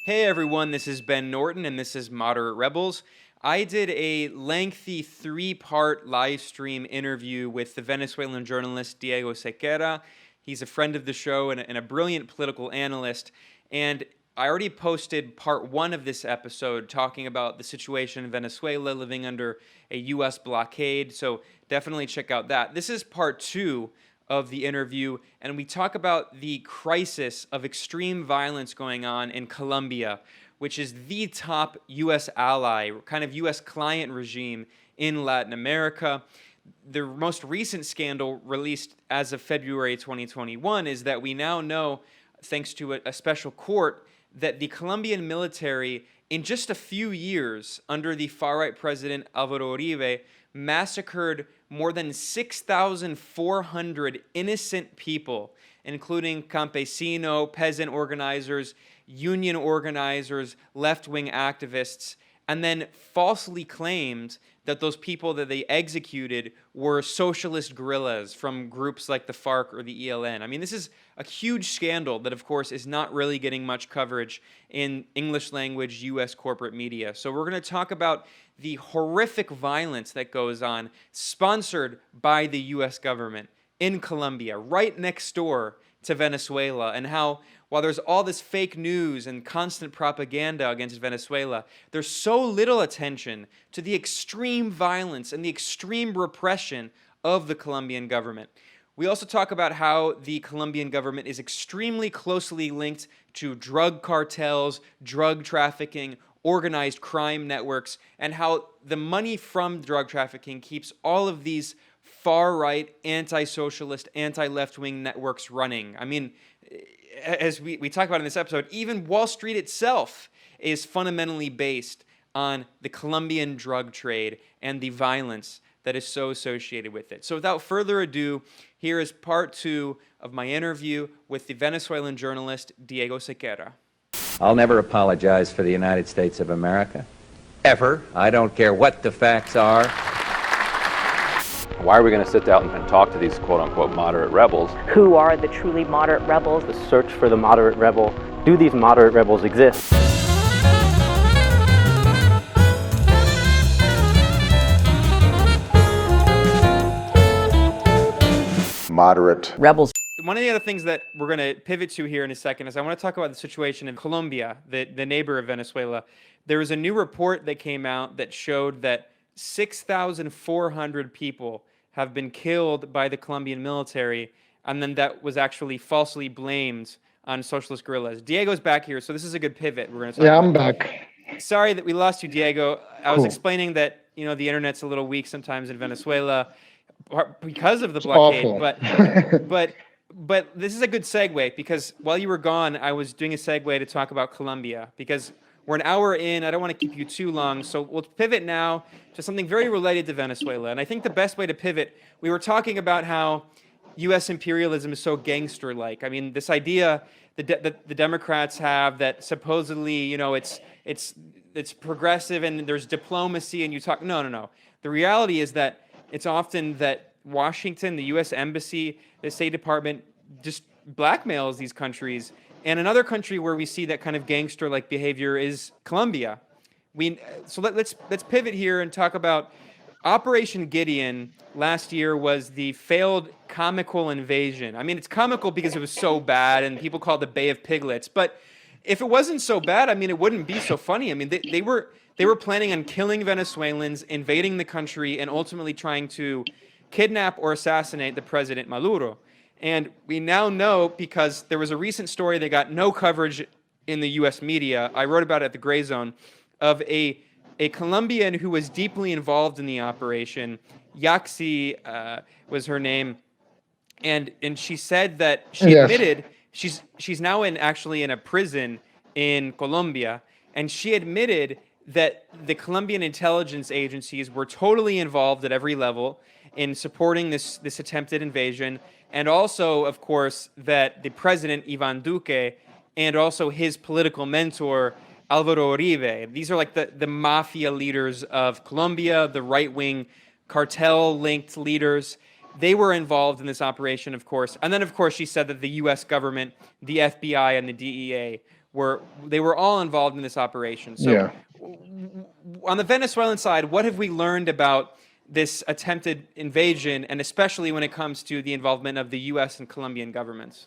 Hey everyone, this is Ben Norton and this is Moderate Rebels. I did a lengthy 3-part live stream interview with the Venezuelan journalist Diego Sequera. He's a friend of the show and a brilliant political analyst. And I already posted part 1 of this episode talking about the situation in Venezuela living under a U.S. blockade. So definitely check out that. This is part 2 of the interview, and we talk about the crisis of extreme violence going on in Colombia, which is the top U.S. ally, kind of U.S. client regime in Latin America. The most recent scandal released as of February 2021 is that we now know, thanks to a special court, that the Colombian military, in just a few years under the far-right president Alvaro Uribe, massacred more than 6,400 innocent people, including campesino, peasant organizers, union organizers, left-wing activists, and then falsely claimed that those people that they executed were socialist guerrillas from groups like the FARC or the ELN. I mean, this is a huge scandal that, of course, is not really getting much coverage in English-language U.S. corporate media. So we're going to talk about the horrific violence that goes on, sponsored by the U.S. government in Colombia, right next door to Venezuela, and how, while there's all this fake news and constant propaganda against Venezuela, there's so little attention to the extreme violence and the extreme repression of the Colombian government. We also talk about how the Colombian government is extremely closely linked to drug cartels, drug trafficking, organized crime networks, and how the money from drug trafficking keeps all of these far-right, anti-socialist, anti-left-wing networks running. I mean, as we talk about in this episode, even Wall Street itself is fundamentally based on the Colombian drug trade and the violence that is so associated with it. So without further ado, here is part 2 of my interview with the Venezuelan journalist Diego Sequera. I'll never apologize for the United States of America. Ever. I don't care what the facts are. Why are we going to sit down and talk to these quote-unquote moderate rebels? Who are the truly moderate rebels? The search for the moderate rebel. Do these moderate rebels exist? Moderate Rebels. One of the other things that we're going to pivot to here in a second is I want to talk about the situation in Colombia, the neighbor of Venezuela. There was a new report that came out that showed that 6,400 people have been killed by the Colombian military, and then that was actually falsely blamed on socialist guerrillas. Diego's back here, so this is a good pivot. We're going to talk Yeah, about. I'm back. Sorry that we lost you, Diego. I was Cool. explaining that, you know, the internet's a little weak sometimes in Venezuela because of the blockade, Awful. but this is a good segue, because while you were gone, I was doing a segue to talk about Colombia, because we're an hour in. I don't want to keep you too long, so we'll pivot now to something very related to Venezuela. And I think the best way to pivot, we were talking about how U.S. imperialism is so gangster-like. I mean, this idea that the Democrats have that supposedly, you know, it's progressive and there's diplomacy and you talk. No. The reality is that it's often that Washington, the U.S. Embassy, the State Department just blackmails these countries. And another country where we see that kind of gangster-like behavior is Colombia. Let's pivot here and talk about Operation Gideon. Last year was the failed comical invasion. I mean, it's comical because it was so bad and people call it the Bay of Piglets. But if it wasn't so bad, I mean, it wouldn't be so funny. I mean, they were planning on killing Venezuelans, invading the country, and ultimately trying to kidnap or assassinate the president Maduro. And we now know, because there was a recent story that got no coverage in the U.S. media, I wrote about it at the Gray Zone, of a Colombian who was deeply involved in the operation. Yaxi was her name, and she said that she Yes. admitted she's now actually in a prison in Colombia, and she admitted that the Colombian intelligence agencies were totally involved at every level in supporting this attempted invasion, and also, of course, that the president, Ivan Duque, and also his political mentor, Alvaro Uribe, these are like the mafia leaders of Colombia, the right-wing cartel-linked leaders. They were involved in this operation, of course. And then, of course, she said that the U.S. government, the FBI, and the DEA they were all involved in this operation. So, Yeah. on the Venezuelan side, what have we learned about this attempted invasion, and especially when it comes to the involvement of the U.S. and Colombian governments?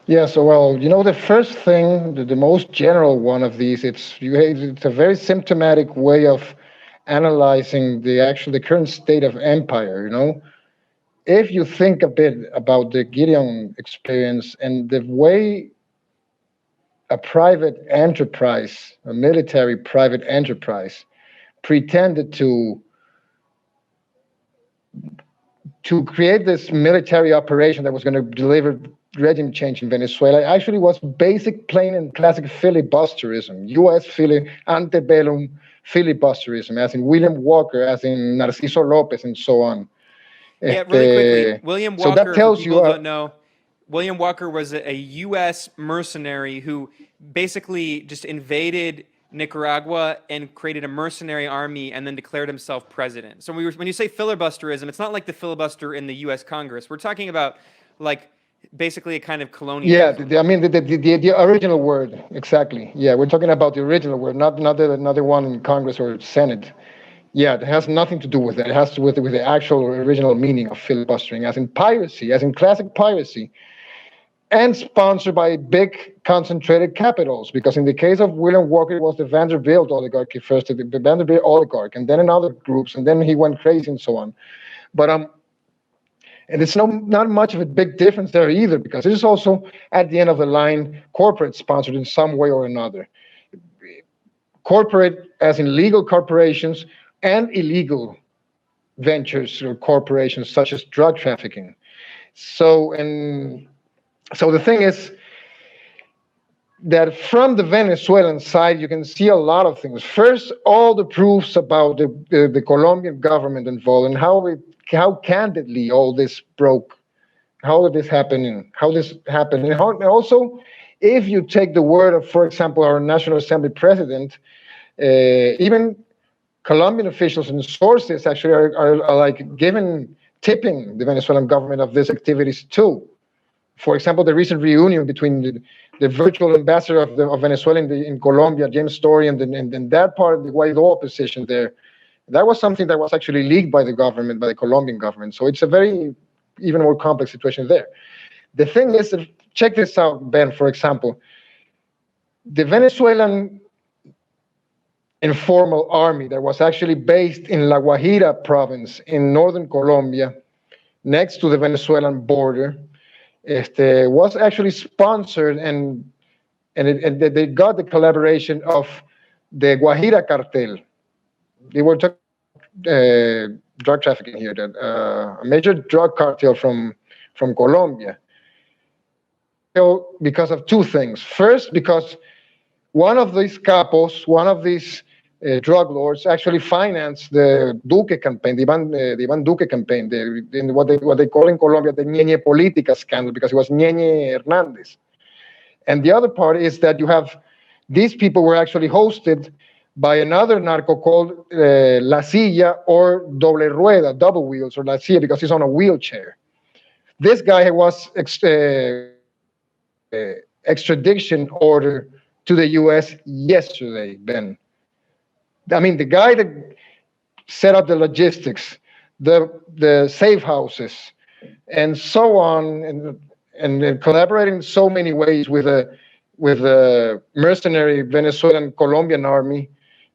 Yeah, so well, the first thing, the most general one of these, it's a very symptomatic way of analyzing the current state of empire. If you think a bit about the Gideon experience and the way a private enterprise, a military private enterprise, pretended to create this military operation that was going to deliver regime change in Venezuela, actually was basic, plain and classic filibusterism, U.S. antebellum filibusterism, as in William Walker, as in Narciso Lopez, and so on. Yeah, really quickly, William Walker, so that tells for people you, who don't know, William Walker was a U.S. mercenary who basically just invaded Nicaragua and created a mercenary army and then declared himself president. So when you say filibusterism, it's not like the filibuster in the U.S. Congress. We're talking about like basically a kind of colonialism. Yeah, I mean the original word, exactly. Yeah, we're talking about the original word, not another one in Congress or Senate. Yeah, it has nothing to do with that. It has to do with the actual original meaning of filibustering, as in piracy, as in classic piracy, and sponsored by big concentrated capitals. Because in the case of William Walker, it was the Vanderbilt oligarchy first, the Vanderbilt oligarch, and then in other groups, and then he went crazy and so on. But and it's not much of a big difference there either, because it is also, at the end of the line, corporate sponsored in some way or another. Corporate, as in legal corporations, and illegal ventures or corporations such as drug trafficking. So the thing is that from the Venezuelan side, you can see a lot of things. First, all the proofs about the Colombian government involved and how candidly all this broke, how this happened, and also, if you take the word of, for example, our National Assembly president, even Colombian officials and sources actually are like tipping the Venezuelan government of these activities too. For example, the recent reunion between the virtual ambassador of Venezuela in Colombia, James Story, and that part of the Guaido opposition there, that was something that was actually leaked by the government, by the Colombian government. So it's a very even more complex situation there. The thing is, check this out, Ben, for example. The Venezuelan informal army that was actually based in La Guajira province in northern Colombia, next to the Venezuelan border, was actually sponsored and they got the collaboration of the Guajira cartel. They were talking drug trafficking here, a major drug cartel from Colombia. Because of two things. First, because one of these capos, one of these drug lords, actually financed the Duque campaign, the Ivan Duque campaign, what they call in Colombia the Ñeñe Política scandal, because it was Ñeñe Hernandez. And the other part is that you have these people were actually hosted by another narco called La Silla, or Doble Rueda, double wheels, or La Silla, because he's on a wheelchair. This guy was extradition order to the U.S. yesterday, Ben. I mean, the guy that set up the logistics, the safe houses, and so on, and collaborating in so many ways with a mercenary Venezuelan Colombian army.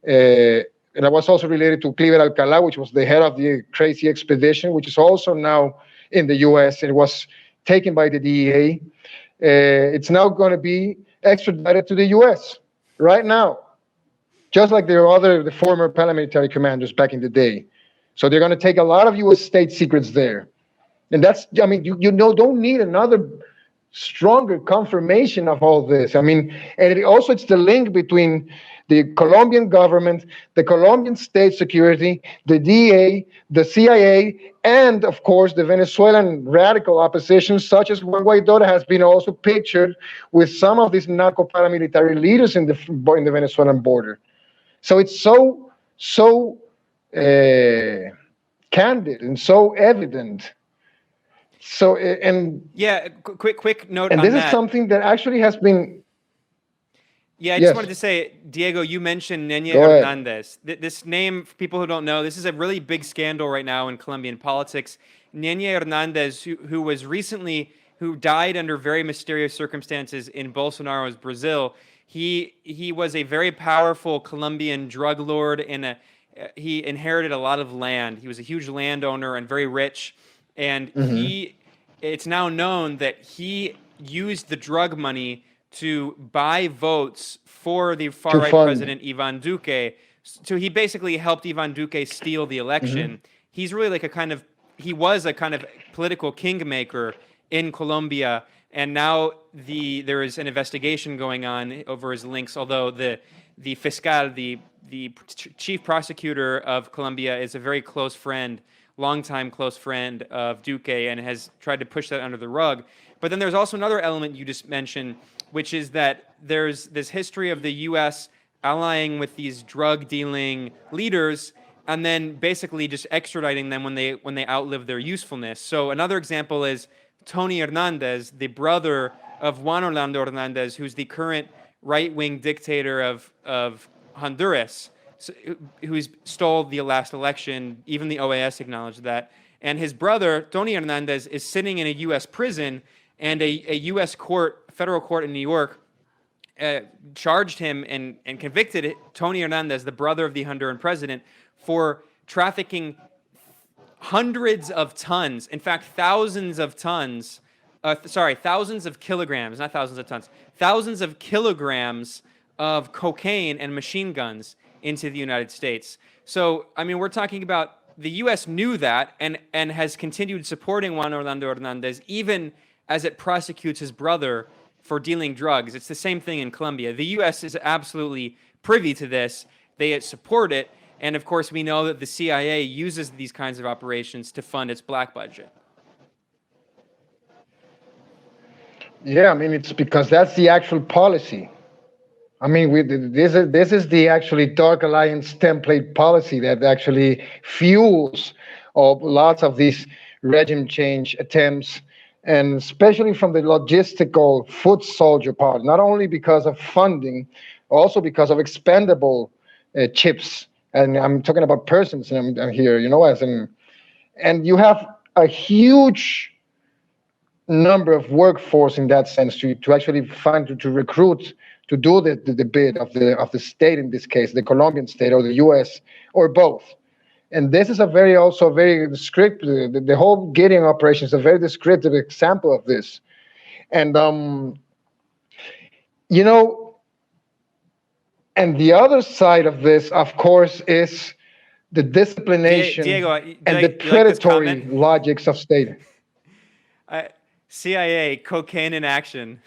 And I was also related to Cliver Alcalá, which was the head of the crazy expedition, which is also now in the U.S. It was taken by the DEA. It's now going to be extradited to the U.S. right now, just like the former paramilitary commanders back in the day. So they're going to take a lot of U.S. state secrets there. And that's, I mean, you don't need another stronger confirmation of all this. I mean, and it's the link between the Colombian government, the Colombian state security, the DEA, the CIA, and of course the Venezuelan radical opposition, such as Juan Guaido, has been also pictured with some of these narco paramilitary leaders in the Venezuelan border. So it's so candid and so evident. So and Yeah, quick note and on this is that. something that actually has been. Yeah, I Yes. just wanted to say, Diego, you mentioned Nene Go ahead. Hernandez. This name, for people who don't know, this is a really big scandal right now in Colombian politics. Nene Hernandez, who was recently, who died under very mysterious circumstances in Bolsonaro's Brazil. He was a very powerful Colombian drug lord, and he inherited a lot of land. He was a huge landowner and very rich, and it's now known that he used the drug money to buy votes for the far-right fund. president Ivan Duque. So he basically helped Ivan Duque steal the election. He's really like he was a kind of political kingmaker in Colombia, and now there is an investigation going on over his links, although the fiscal, the chief prosecutor of Colombia, is a very close friend, longtime close friend of Duque, and has tried to push that under the rug. But then there's also another element you just mentioned, which is that there's this history of the U.S. allying with these drug dealing leaders and then basically just extraditing them when they outlive their usefulness. So another example is Tony Hernandez, the brother of Juan Orlando Hernandez, who's the current right-wing dictator of Honduras, who stole the last election. Even the OAS acknowledged that. And his brother, Tony Hernandez, is sitting in a U.S. prison, and a U.S. federal court in New York, charged him and convicted Tony Hernandez, the brother of the Honduran president, for trafficking hundreds of tons, in fact, thousands of tons, thousands of kilograms, not thousands of tons, thousands of kilograms of cocaine and machine guns into the United States. So, I mean, we're talking about the U.S. knew that and has continued supporting Juan Orlando Hernandez, even as it prosecutes his brother for dealing drugs. It's the same thing in Colombia. The U.S. is absolutely privy to this. They support it. And of course, we know that the CIA uses these kinds of operations to fund its black budget. Yeah, I mean, it's because that's the actual policy. I mean, this is the actually dark alliance template policy that actually fuels lots of these regime change attempts, and especially from the logistical foot soldier part, not only because of funding, also because of expendable chips. And I'm talking about persons, and I'm here, and you have a huge number of workforce in that sense to actually find to recruit to do the bid of the state, in this case the Colombian state or the U.S. or both. And this is very descriptive. The whole Gideon operation is a very descriptive example of this. And and the other side of this, of course, is the disciplination Diego, and the predatory logics of state. CIA, cocaine in action.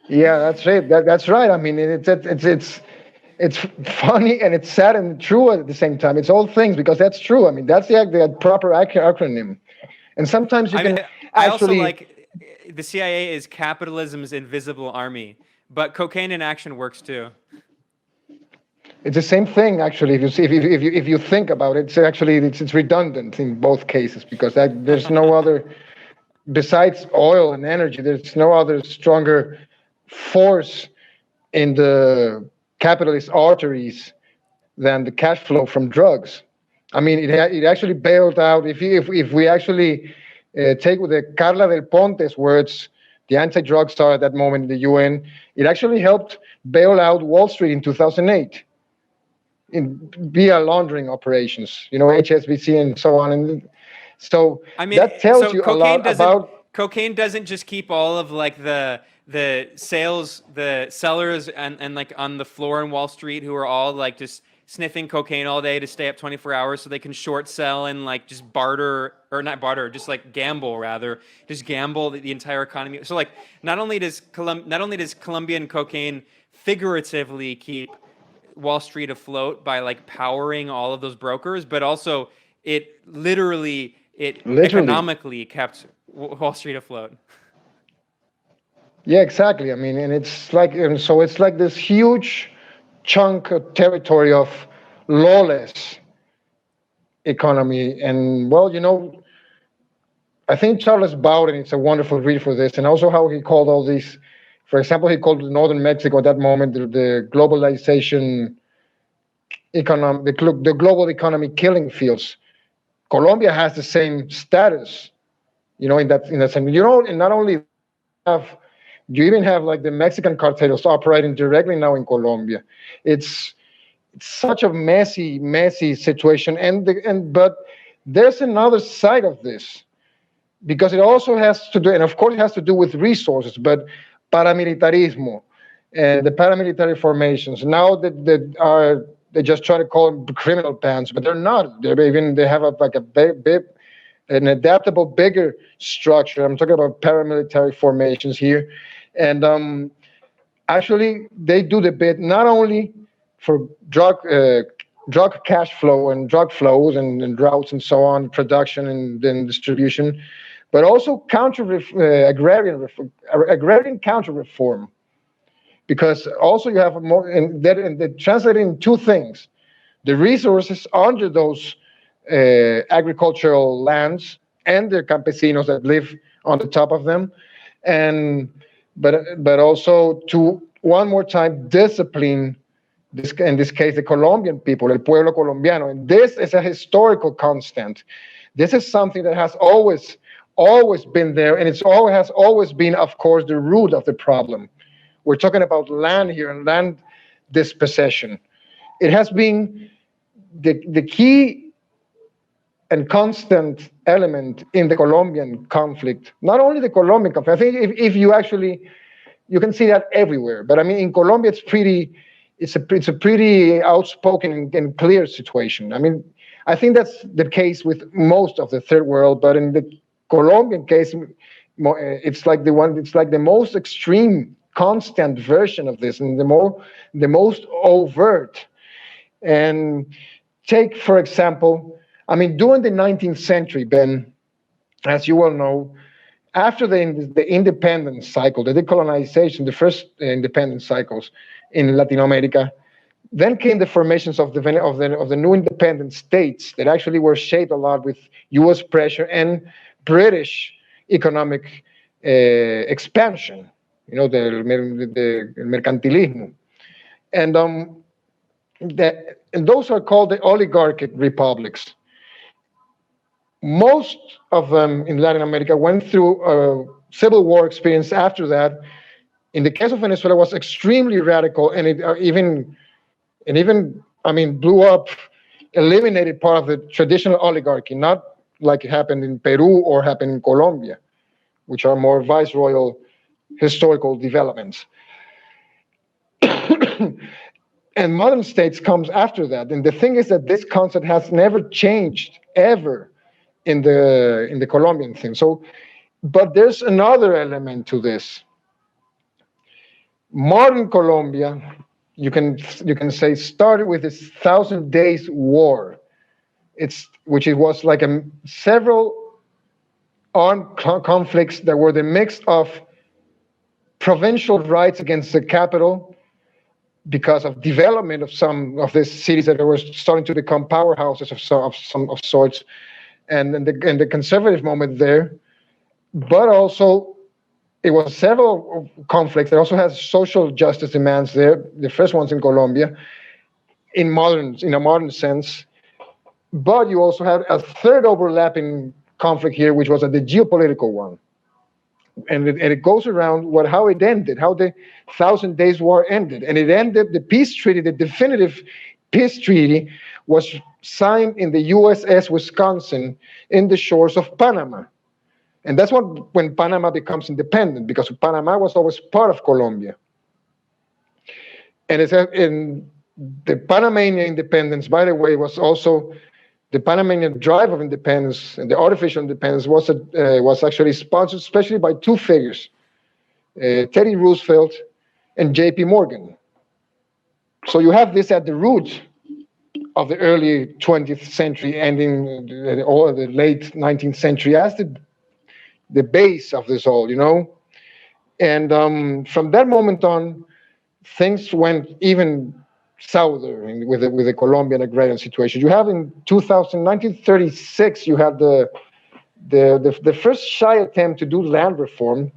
Yeah, that's right. That's right. I mean, it's funny and it's sad and true at the same time. It's all things, because that's true. I mean, that's the proper acronym. And sometimes you can I also actually like the CIA is capitalism's invisible army, but cocaine in action works too. It's the same thing, actually. If you think about it, it's redundant in both cases, because there's no other, besides oil and energy, there's no other stronger force in the capitalist arteries than the cash flow from drugs. I mean, it actually bailed out. If we actually take with the Carla del Ponte's words, the anti-drug star at that moment in the UN, it actually helped bail out Wall Street in 2008 via laundering operations, HSBC and so on. And so I mean, that tells you a lot about. Cocaine doesn't just keep all of like the sellers and like on the floor in Wall Street who are all like just sniffing cocaine all day to stay up 24 hours so they can short sell and like just just like gamble the entire economy. So like not only does Colombian cocaine figuratively keep Wall Street afloat by like powering all of those brokers, but also it literally economically kept Wall Street afloat. Yeah, exactly. I mean, and it's like this huge chunk of territory of lawless economy. And well, I think Charles Bowden, it's a wonderful read for this, and also how he called all these. For example, he called northern Mexico at that moment the globalization the global economy killing fields. Colombia has the same status, in that sense. And not only have you even have like the Mexican cartels operating directly now in Colombia. It's such a messy situation, but there's another side of this, because it also has to do, and of course it has to do with resources, but paramilitarismo and the paramilitary formations now that are, they just try to call them criminal bands, but they're not. They have an adaptable, bigger structure. I'm talking about paramilitary formations here, and actually they do the bit not only for drug cash flow and drug flows and routes and so on, production and then distribution, but also agrarian counter reform, because also you have more, and that translated in two things: the resources under those agricultural lands and the campesinos that live on the top of them, but also to one more time discipline this, in this case, the Colombian people, el pueblo colombiano. And this is a historical constant. This is something that has always been there, and has always been, of course, the root of the problem. We're talking about land here and land dispossession. It has been the key and constant element in the Colombian conflict. Not only the Colombian conflict. I think if you actually, you can see that everywhere. But I mean, in Colombia, it's a pretty outspoken and clear situation. I mean, I think that's the case with most of the third world, but in the Colombian case, it's like the most extreme, constant version of this, and the most overt. And take, for example, I mean, during the 19th century, Ben, as you well know, after the independence cycle, the decolonization, the first independence cycles in Latin America, then came the formations of the new independent states that actually were shaped a lot with U.S. pressure and British economic expansion. You know, the mercantilismo, and those are called the oligarchic republics. Most of them in Latin America went through a civil war experience after that. In the case of Venezuela, was extremely radical, and it even I mean, blew up, eliminated part of the traditional oligarchy, not like it happened in Peru or happened in Colombia, which are more viceroyal historical developments. And modern states comes after that. And the thing is that this concept has never changed ever in the Colombian thing. So, but there's another element to this. Modern Colombia, you can say, started with this 1,000 Days War. Which it was like several armed conflicts that were the mix of provincial rights against the capital, because of development of some of these cities that were starting to become powerhouses of sorts, and the conservative moment there, but also it was several conflicts that also has social justice demands there. The first ones in Colombia, in a modern sense, but you also had a third overlapping conflict here, which was the geopolitical one. And it goes around how it ended, how the 1,000 Days War ended. And it ended, the peace treaty, the definitive peace treaty, was signed in the USS Wisconsin in the shores of Panama. And that's when Panama becomes independent, because Panama was always part of Colombia. And in the Panamanian independence, by the way, was also the Panamanian drive of independence, and the artificial independence was actually sponsored especially by two figures, Teddy Roosevelt and J.P. Morgan. So you have this at the root of the early 20th century, ending or the late 19th century, as the base of this all, you know. And from that moment on, things went even souther with the Colombian agrarian situation. You have in 1936, you had the the first shy attempt to do land reform,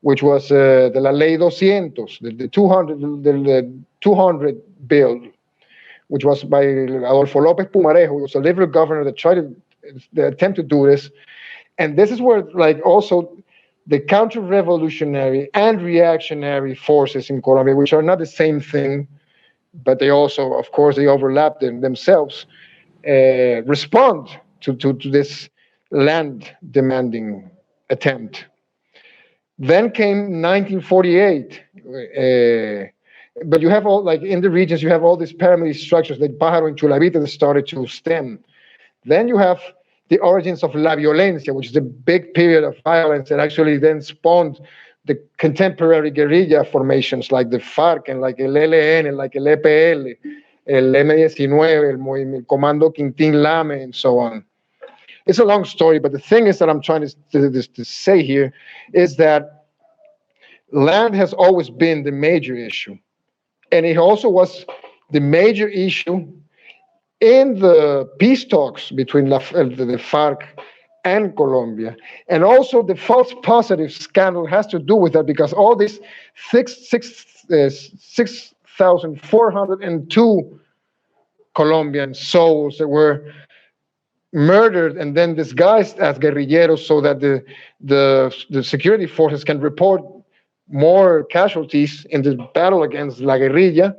which was the La Ley 200, the 200 bill, which was by Adolfo López Pumarejo, who was a liberal governor that tried to attempt to do this. And this is where, like, also the counter-revolutionary and reactionary forces in Colombia, which are not the same thing, but they also, of course, they overlap themselves, respond to this land-demanding attempt. Then came 1948, but you have all, like in the regions, you have all these paramilitary structures like Pájaro and Chulavita that started to stem. Then you have the origins of La Violencia, which is the big period of violence that actually then spawned the contemporary guerrilla formations like the FARC and like el ELN, like el EPL, el M-19, el Comando Quintín Lame, and so on. It's a long story, but the thing is that I'm trying to say here is that land has always been the major issue. And it also was the major issue in the peace talks between the FARC and Colombia. And also the false positive scandal has to do with that, because all these 6,402 Colombian souls that were murdered and then disguised as guerrilleros so that the security forces can report more casualties in the battle against la guerrilla,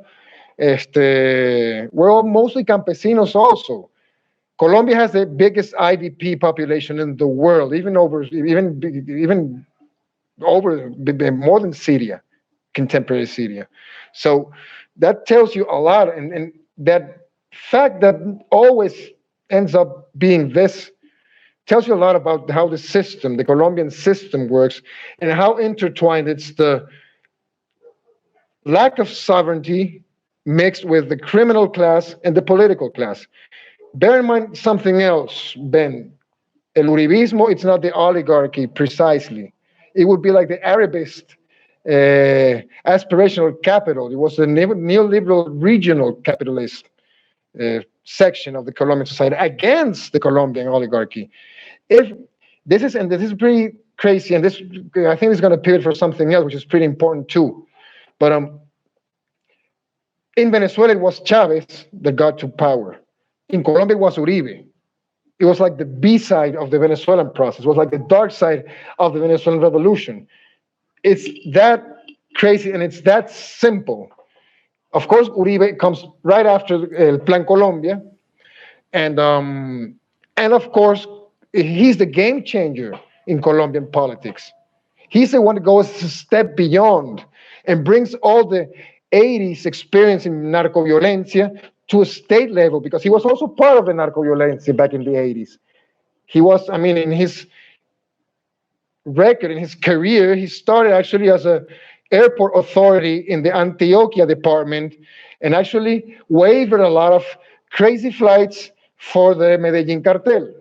we're all mostly campesinos also. Colombia has the biggest IDP population in the world, even over more than Syria, contemporary Syria. So that tells you a lot, and that fact that always ends up being this tells you a lot about how the system, the Colombian system works, and how intertwined it's the lack of sovereignty mixed with the criminal class and the political class. Bear in mind something else, Ben. El Uribismo, it's not the oligarchy precisely. It would be like the Arabist aspirational capital. It was the neoliberal regional capitalist section of the Colombian society against the Colombian oligarchy. If this is pretty crazy, and this I think is going to pivot for something else, which is pretty important too. But in Venezuela, it was Chavez that got to power. In Colombia, it was Uribe. It was like the B side of the Venezuelan process. It was like the dark side of the Venezuelan revolution. It's that crazy and it's that simple. Of course, Uribe comes right after El Plan Colombia, and of course, he's the game changer in Colombian politics. He's the one that goes a step beyond and brings all the 80s experience in narco-violencia to a state level, because he was also part of the narco-violencia back in the 80s. He was, I mean, in his record, in his career, he started actually as an airport authority in the Antioquia department and actually waived a lot of crazy flights for the Medellin cartel.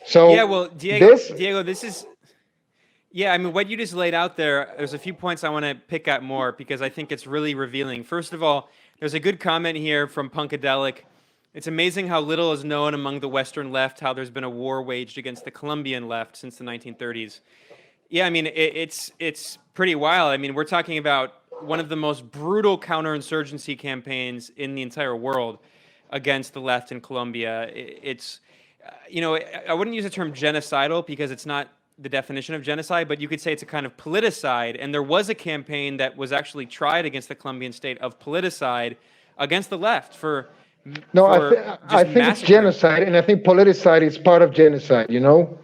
So yeah, well, Diego, this is, yeah, I mean, what you just laid out there, there's a few points I want to pick at more because I think it's really revealing. First of all, there's a good comment here from Punkadelic. It's amazing how little is known among the Western left, how there's been a war waged against the Colombian left since the 1930s. Yeah, I mean, it's pretty wild. I mean, we're talking about one of the most brutal counterinsurgency campaigns in the entire world against the left in Colombia. It's, you know, I wouldn't use the term genocidal because it's not the definition of genocide, but you could say it's a kind of politicide. And there was a campaign that was actually tried against the Colombian state of politicide against the left for. No, I think it's genocide, and I think politicide is part of genocide, you know?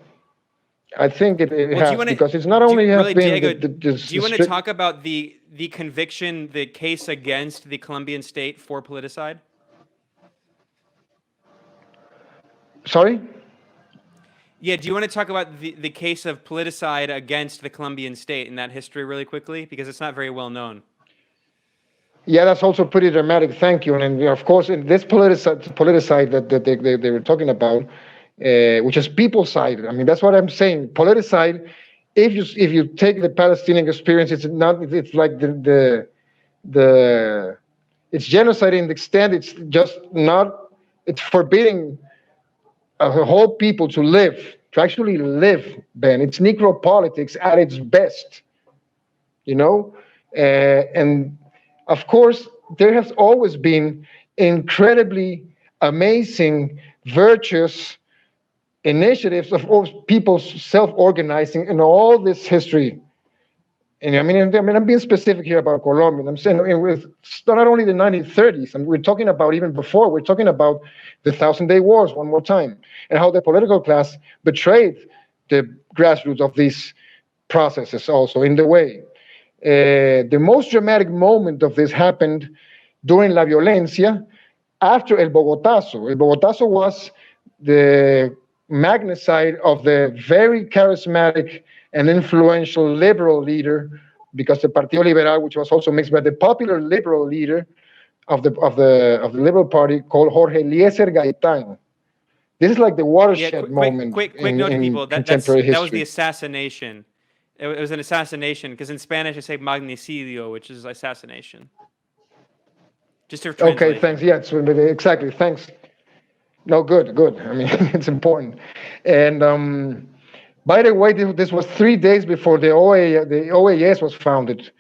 I think it has, because it's not only has been... Diego, do you want to talk about the conviction, the case against the Colombian state for politicide? Sorry? Yeah, do you want to talk about the case of politicide against the Colombian state and that history really quickly? Because it's not very well known. Yeah, that's also pretty dramatic. Thank you. And of course, in this politicide that they were talking about, which is people-sided. I mean, that's what I'm saying. Politicide. If you take the Palestinian experience, it's not. It's like it's genocide in the extent it's just not. It's forbidding a whole people to live, to actually live, Ben. It's necropolitics at its best, you know? And of course, there has always been incredibly amazing, virtuous initiatives of people self-organizing in all this history. And I'm being specific here about Colombia. I'm saying it's not only the 1930s, and we're talking about even before. We're talking about the Thousand-Day Wars one more time, and how the political class betrayed the grassroots of these processes also in the way. The most dramatic moment of this happened during La Violencia after El Bogotazo. El Bogotazo was the magnicide of the very charismatic and influential liberal leader, because the Partido Liberal, which was also mixed by the popular liberal leader of the Liberal Party, called Jorge Eliezer Gaitan. This is like the watershed moment quick in note to people. contemporary history. That was the assassination. It was an assassination, because in Spanish I say magnicidio, which is assassination. Just to translate. Okay, thanks. Yeah, exactly. Thanks. No, good. I mean, it's important. And by the way, this was 3 days before the OAS was founded.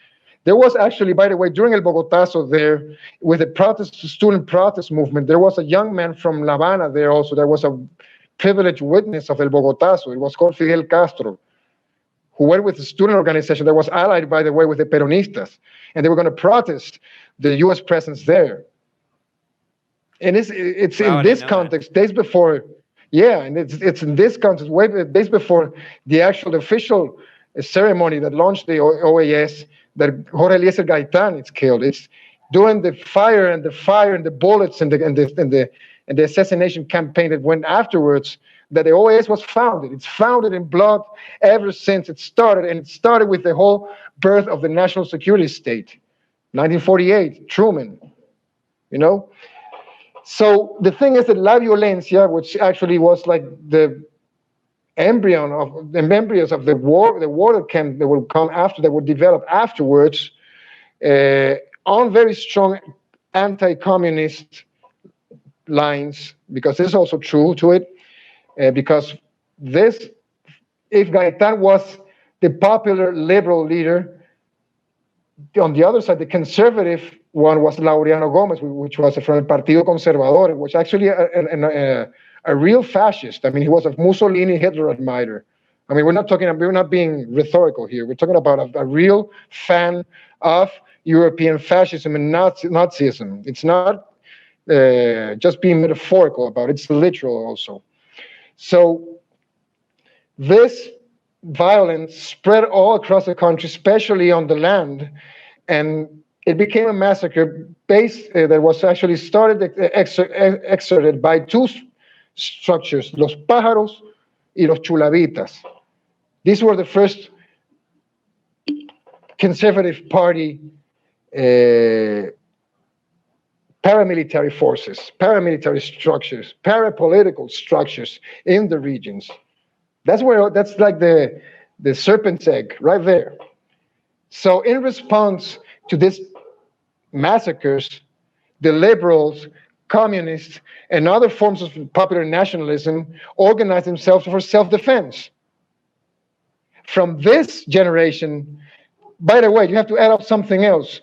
There was actually, by the way, during El Bogotazo there, with the student protest movement, there was a young man from La Habana there also. There was a privileged witness of El Bogotazo. It was called Fidel Castro, who went with the student organization that was allied, by the way, with the Peronistas. And they were going to protest the U.S. presence there. And it's in this context, days before, and it's in this context, days before the official ceremony that launched the OAS, that Jorge Eliezer Gaitan is killed. It's during the fire and the bullets and the assassination campaign that went afterwards that the OAS was founded. It's founded in blood ever since it started, and it started with the whole birth of the national security state, 1948, Truman, you know? So the thing is that La Violencia, which actually was like the embryos of the war that would come after, that would develop afterwards, on very strong anti-communist lines, because this is also true to it, because if Gaitan was the popular liberal leader, on the other side, the conservative one was Laureano Gomez, which was from El Partido Conservador, which actually a real fascist. I mean, he was a Mussolini Hitler admirer. I mean, we're not being rhetorical here. We're talking about a real fan of European fascism and Nazism. It's not just being metaphorical about it, it's literal also. So this violence spread all across the country, especially on the land, and it became a massacre that was actually exerted by two structures, Los Pájaros y Los Chulavitas. These were the first conservative party paramilitary forces, paramilitary structures, parapolitical structures in the regions. That's like the serpent's egg right there. So in response to these massacres, the liberals, communists, and other forms of popular nationalism organized themselves for self-defense. From this generation, by the way, you have to add up something else.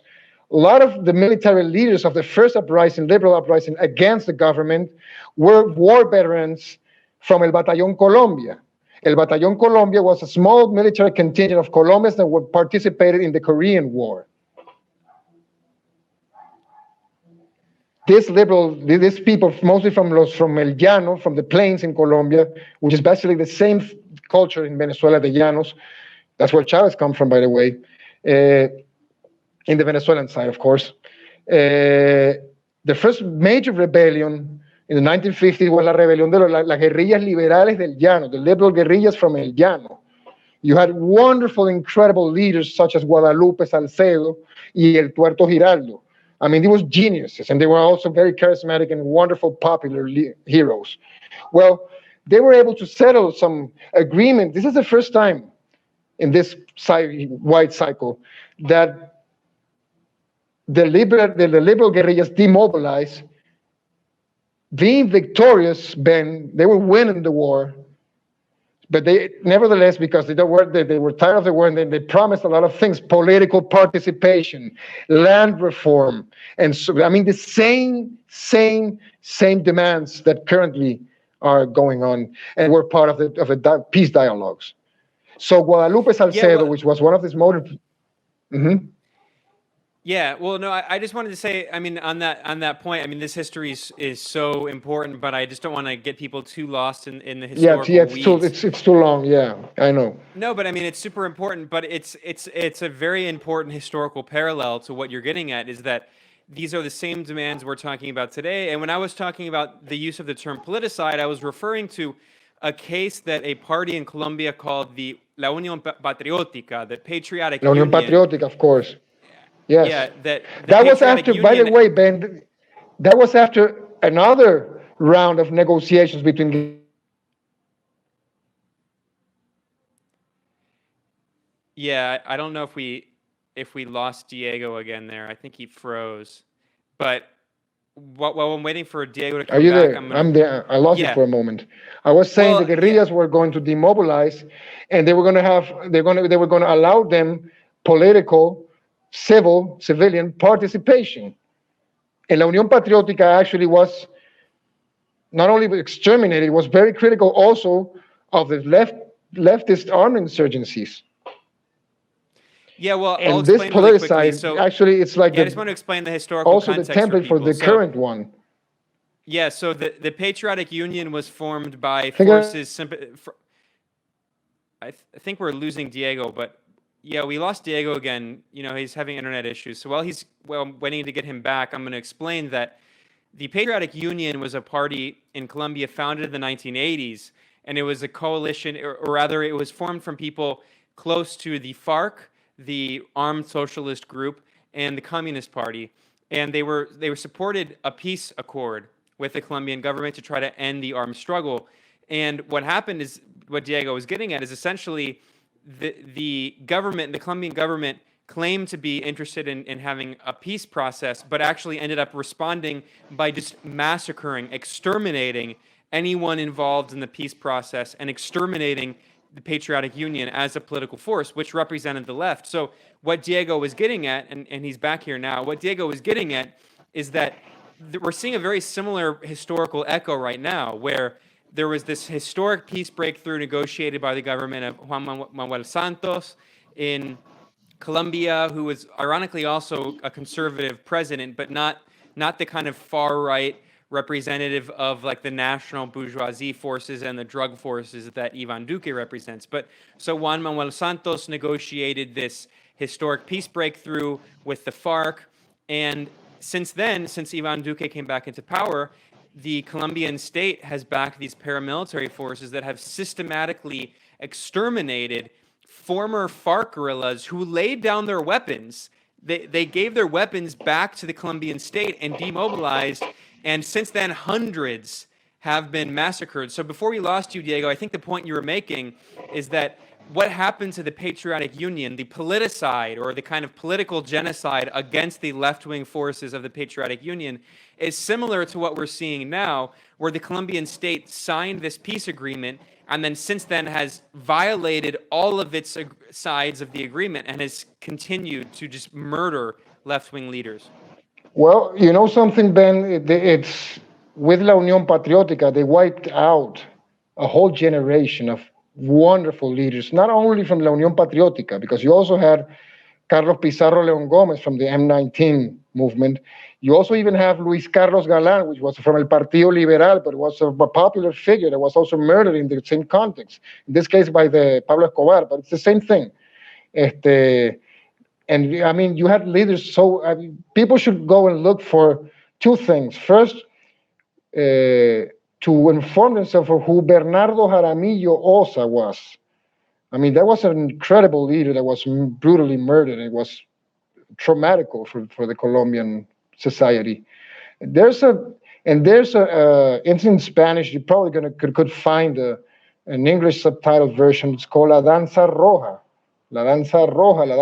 A lot of the military leaders of the first uprising, liberal uprising against the government, were war veterans from El Batallón Colombia. El Batallón Colombia was a small military contingent of Colombians that participated in the Korean War. These people, mostly from El Llano, from the plains in Colombia, which is basically the same culture in Venezuela, the Llanos. That's where Chavez comes from, by the way, in the Venezuelan side, of course. The first major rebellion in the 1950s was la rebelión de las guerrillas liberales del Llano, the liberal guerrillas from El Llano. You had wonderful, incredible leaders such as Guadalupe Salcedo y El Tuerto Giraldo. I mean, they were geniuses, and they were also very charismatic and wonderful, popular heroes. Well, they were able to settle some agreement. This is the first time in this wide cycle that the liberal guerrillas demobilize being victorious, Ben, they were winning the war, but they nevertheless, because they were tired of the war, and then they promised a lot of things: political participation, land reform, and so I mean the same demands that currently are going on, and were part of the peace dialogues. So Guadalupe Salcedo, which was one of these motives. Mm-hmm. Yeah, well, no, I just wanted to say, I mean, on that point, I mean, this history is so important, but I just don't want to get people too lost in the historical weeds. It's too long. Yeah, I know. No, but I mean, it's super important, but it's a very important historical parallel to what you're getting at, is that these are the same demands we're talking about today. And when I was talking about the use of the term politicide, I was referring to a case that a party in Colombia called the La Unión Patriótica, the Patriotic La Unión Union. Patriótica, of course. Yes. Yeah, that was after, by the way, Ben, that was after another round of negotiations between. Yeah, I don't know if we lost Diego again there. I think he froze. But while I'm waiting for Diego to come back, are you there? I'm there. I lost you for a moment. I was saying the guerrillas were going to demobilize, and they were going to allow them political, civilian participation. And La Unión Patriótica actually was not only exterminated, it was very critical also of the leftist armed insurgencies. Yeah, well, and I'll this explain really quickly. politicized, So, actually, it's like I just want to explain the historical also the context template for the current one. Yeah, so the Patriotic Union was formed by forces. I think we're losing Diego, but yeah, we lost Diego again. You know, he's having internet issues. So while he's waiting to get him back, I'm going to explain that the Patriotic Union was a party in Colombia founded in the 1980s, and it was a coalition, or rather, it was formed from people close to the FARC, the armed socialist group, and the Communist Party, and they were supported a peace accord with the Colombian government to try to end the armed struggle. And what happened is, what Diego was getting at is essentially the government, the Colombian government, claimed to be interested in having a peace process, but actually ended up responding by just massacring, exterminating anyone involved in the peace process, and exterminating the Patriotic Union as a political force, which represented the left. So what Diego was getting at, and he's back here now, what Diego was getting at is that we're seeing a very similar historical echo right now, where there was this historic peace breakthrough negotiated by the government of Juan Manuel Santos in Colombia, who was ironically also a conservative president, but not the kind of far-right representative of like the national bourgeoisie forces and the drug forces that Iván Duque represents. But so Juan Manuel Santos negotiated this historic peace breakthrough with the FARC, and since then, since Iván Duque came back into power, the Colombian state has backed these paramilitary forces that have systematically exterminated former FARC guerrillas who laid down their weapons. They gave their weapons back to the Colombian state and demobilized, and since then, hundreds have been massacred. So before we lost you, Diego, I think the point you were making is that what happened to the Patriotic Union, the politicide or the kind of political genocide against the left-wing forces of the Patriotic Union, is similar to what we're seeing now, where the Colombian state signed this peace agreement and then since then has violated all of its sides of the agreement and has continued to just murder left-wing leaders. Well, you know something, Ben? It's with La Unión Patriótica, they wiped out a whole generation of wonderful leaders, not only from La Unión Patriótica, because you also had Carlos Pizarro León Gómez from the M19 movement. You also even have Luis Carlos Galán, which was from El Partido Liberal, but was a popular figure that was also murdered in the same context. In this case, by the Pablo Escobar, but it's the same thing. And I mean, you had leaders. So I mean, people should go and look for two things. First, to inform themselves of who Bernardo Jaramillo Osa was. I mean, that was an incredible leader that was brutally murdered. It was traumatic for the Colombian society. There's it's in Spanish. You're probably could find an English subtitled version. It's called La Danza Roja. La Danza Roja, La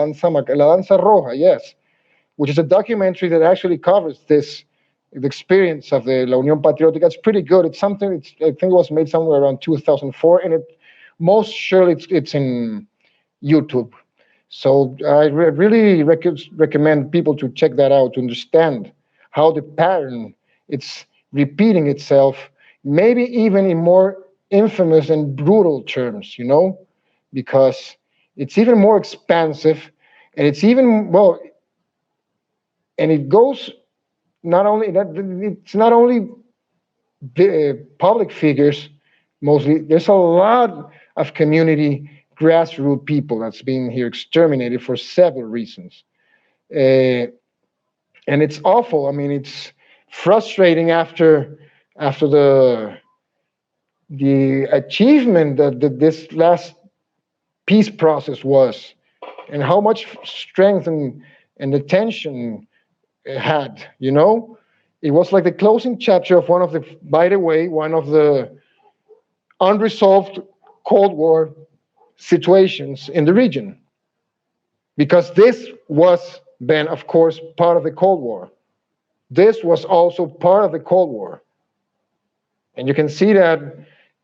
Danza Roja, yes, which is a documentary that actually covers this the experience of the La Unión Patriótica. It's pretty good. It's something. I think it was made somewhere around 2004, and most surely it's in YouTube. So I really recommend people to check that out to understand how the pattern it's repeating itself, maybe even in more infamous and brutal terms, because it's even more expansive, and it's even and it goes not only that it's not only the public figures mostly. There's a lot of community grassroots people that's being here exterminated for several reasons, and it's awful. I mean, it's frustrating after the achievement that this last peace process was, and how much strength and attention it had. It was like the closing chapter of one of the unresolved Cold War situations in the region, because this was then, of course, part of the Cold War. This was also part of the Cold War, and you can see that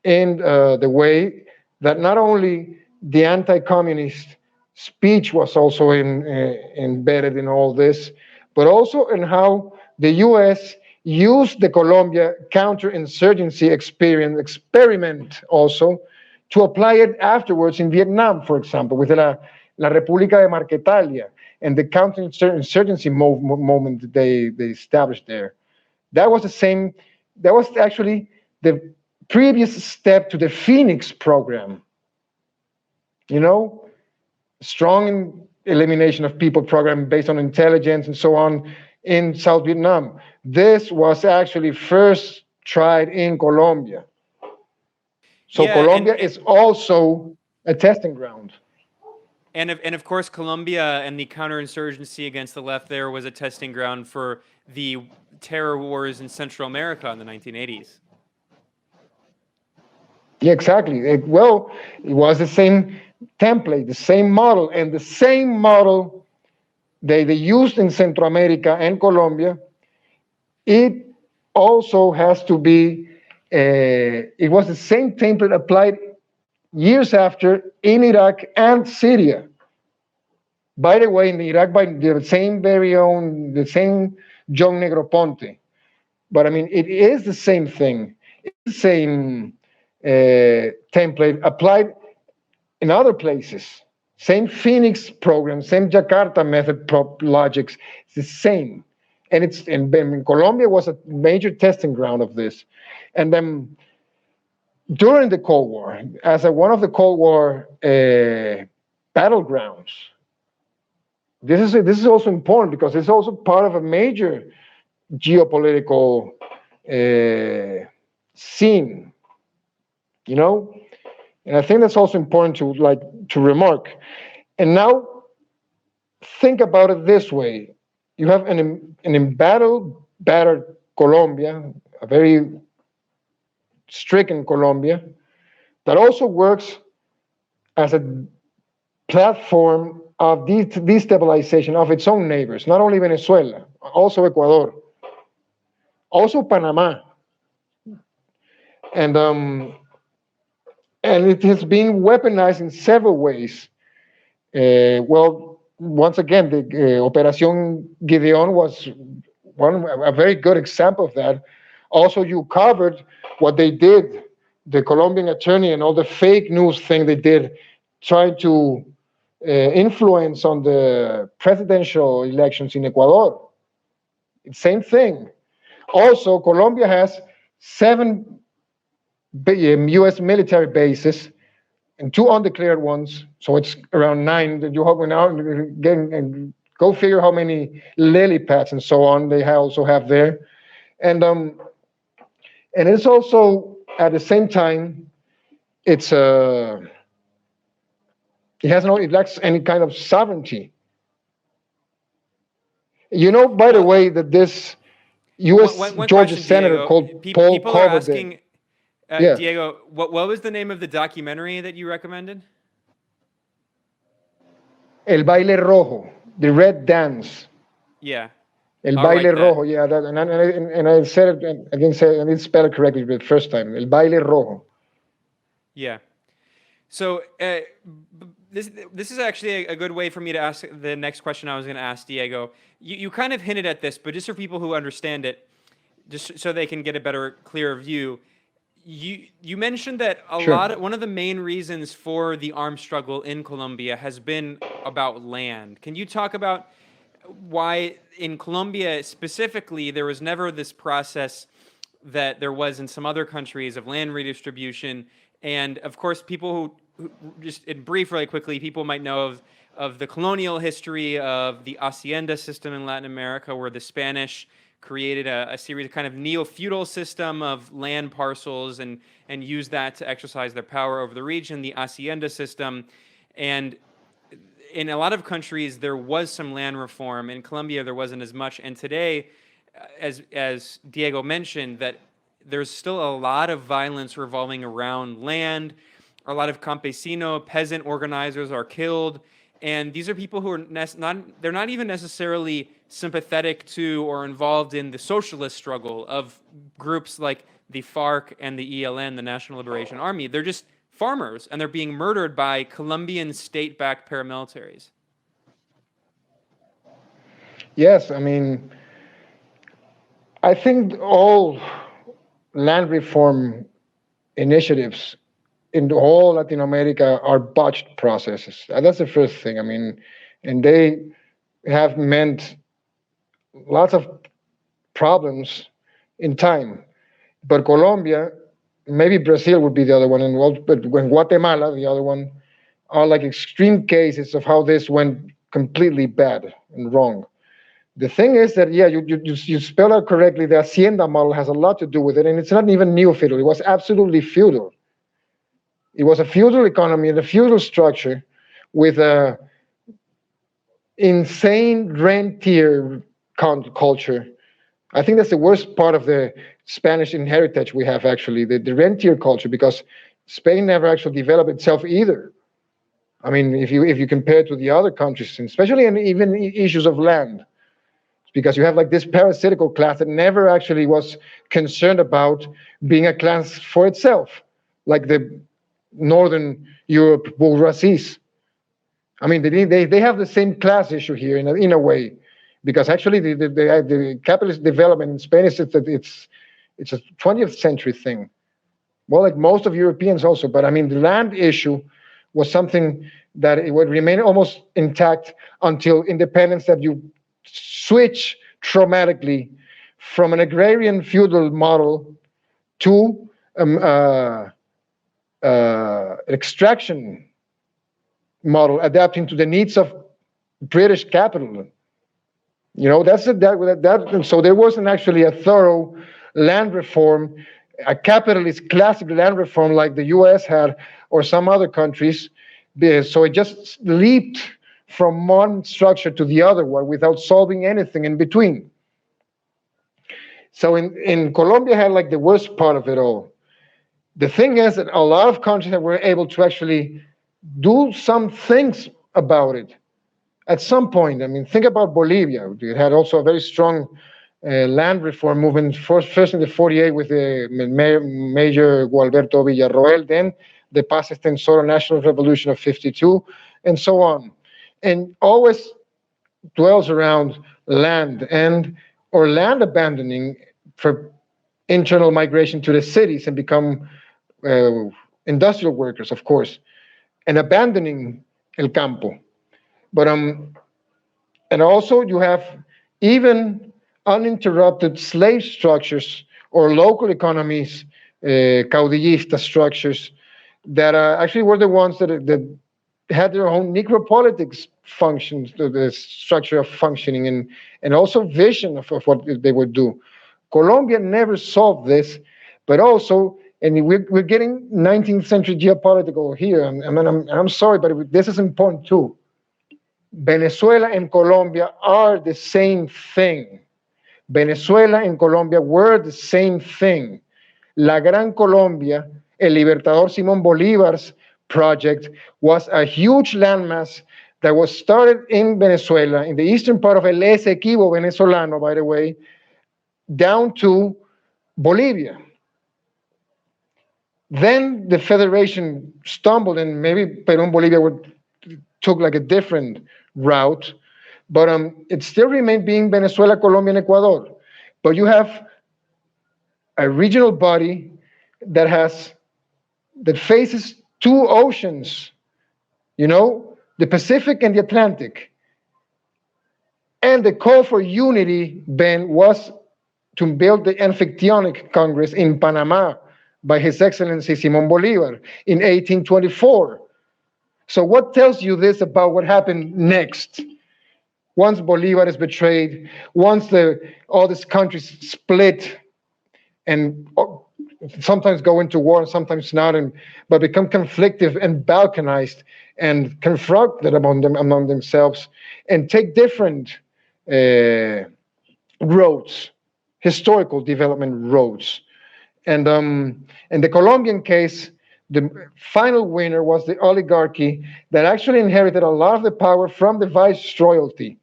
in the way that not only the anti-communist speech was also embedded in all this, but also in how the U.S. used the Colombia counterinsurgency experiment also to apply it afterwards in Vietnam, for example, with La República de Marquetalia and the counterinsurgency movement that they established there. That was actually the previous step to the Phoenix program. Strong elimination of people program based on intelligence and so on in South Vietnam. This was actually first tried in Colombia. So Yeah, Colombia is also a testing ground. And of course, Colombia and the counterinsurgency against the left there was a testing ground for the terror wars in Central America in the 1980s. Yeah, exactly. It was the same template, the same model, and the same model they used in Central America and Colombia. It also has to be, it was the same template applied years after in Iraq and Syria. By the way, in Iraq, by the same John Negroponte. But I mean, it is the same thing. It's the same template applied in other places. Same Phoenix program, same Jakarta method logics. It's the same. And Colombia was a major testing ground of this. And then during the Cold War, as one of the Cold War battlegrounds, this is also important because it's also part of a major geopolitical scene, and I think that's also important to remark. And now think about it this way: you have an battered Colombia, a very stricken Colombia, that also works as a platform of destabilization of its own neighbors, not only Venezuela, also Ecuador, also Panama, and it has been weaponized in several ways. Once again, the Operación Gideon was a very good example of that. Also, you covered what they did, the Colombian attorney and all the fake news thing they did, trying to influence on the presidential elections in Ecuador. Same thing. Also, Colombia has 7 U.S. military bases and 2 undeclared ones, so it's around 9. That you have now and go figure how many lily pads and so on they also have there, and it's also at the same time it lacks any kind of sovereignty. By the way, that this U.S. One Georgia question, senator Diego. called Paul People are Cover. asking, Yeah. Diego, what was the name of the documentary that you recommended? El Baile Rojo, the Red Dance. Yeah. El I'll baile write that. rojo, yeah, that, and I said it, and I didn't spell it correctly the first time. El baile rojo. Yeah. So this is actually a good way for me to ask the next question I was going to ask Diego. You kind of hinted at this, but just for people who understand it, just so they can get a better, clearer view. You mentioned that Sure. one of the main reasons for the armed struggle in Colombia has been about land. Can you talk about why in Colombia specifically there was never this process that there was in some other countries of land redistribution? And of course, people who just in brief, really quickly, people might know of the colonial history of the hacienda system in Latin America, where the Spanish created a series of kind of neo-feudal system of land parcels and used that to exercise their power over the region, the hacienda system. And in a lot of countries, there was some land reform. In Colombia, there wasn't as much. And today, as Diego mentioned, that there's still a lot of violence revolving around land. A lot of campesino, peasant organizers are killed. And these are people who are they're not even necessarily sympathetic to or involved in the socialist struggle of groups like the FARC and the ELN, the National Liberation Army. They're just farmers, and they're being murdered by Colombian state-backed paramilitaries. Yes, I mean, I think all land reform initiatives in all Latin America are botched processes. That's the first thing. I mean, and they have meant lots of problems in time. But Colombia, maybe Brazil would be the other one, but when Guatemala, the other one, are like extreme cases of how this went completely bad and wrong. The thing is that, yeah, you spell out correctly, the hacienda model has a lot to do with it, and it's not even neo-feudal. It was absolutely feudal. It was a feudal economy and a feudal structure with a insane rentier culture. I think that's the worst part of the Spanish heritage we have, actually, the rentier culture, because Spain never actually developed itself either. I mean, if you compare it to the other countries, especially in even issues of land, because you have like this parasitical class that never actually was concerned about being a class for itself, like the Northern Europe bourgeoisies. I mean, they have the same class issue here in a way, because actually the capitalist development in Spain is it's a 20th century thing. Well, like most of Europeans also, but I mean the land issue was something that it would remain almost intact until independence, that you switch traumatically from an agrarian feudal model to extraction model, adapting to the needs of British capital. You know, so there wasn't actually a thorough land reform, a capitalist classic land reform like the US had or some other countries. So it just leaped from one structure to the other one without solving anything in between. So in Colombia had like the worst part of it all. The thing is that a lot of countries that were able to actually do some things about it at some point. I mean, think about Bolivia. It had also a very strong land reform movement, first in the 48 with the Major Gualberto Villarroel, then the Paz Extensora National Revolution of 52, and so on. And always dwells around land or land abandoning for internal migration to the cities and become industrial workers, of course, and abandoning el campo. But and also you have even uninterrupted slave structures or local economies, caudillista structures that actually were the ones that had their own necropolitics functions, the structure of functioning and also vision of what they would do. Colombia never solved this, but also, and we're getting 19th century geopolitical here. I'm sorry, but this is important too. Venezuela and Colombia are the same thing. Venezuela and Colombia were the same thing. La Gran Colombia, El Libertador Simón Bolívar's project, was a huge landmass that was started in Venezuela, in the eastern part of El Esequibo Venezolano, by the way, down to Bolivia. Then the federation stumbled, and maybe Peru and Bolivia took like a different route, but it still remained being Venezuela, Colombia, and Ecuador. But you have a regional body that faces two oceans, the Pacific and the Atlantic. And the call for unity, Ben, was to build the Anfictyonic Congress in Panama by His Excellency Simón Bolívar in 1824. So what tells you this about what happened next? Once Bolívar is betrayed, once all these countries split and sometimes go into war and sometimes not, but become conflictive and balkanized and confronted among themselves and take different roads, historical development roads. And in the Colombian case, the final winner was the oligarchy that actually inherited a lot of the power from the viceroyalty,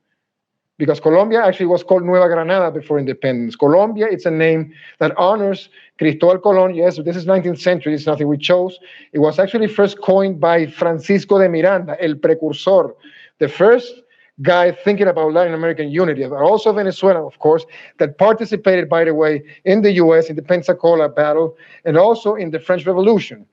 because Colombia actually was called Nueva Granada before independence. Colombia, it's a name that honors Cristóbal Colón. Yes, this is 19th century. It's nothing we chose. It was actually first coined by Francisco de Miranda, el precursor, the first guy thinking about Latin American unity, but also Venezuela, of course, that participated, by the way, in the U.S., in the Pensacola battle, and also in the French Revolution.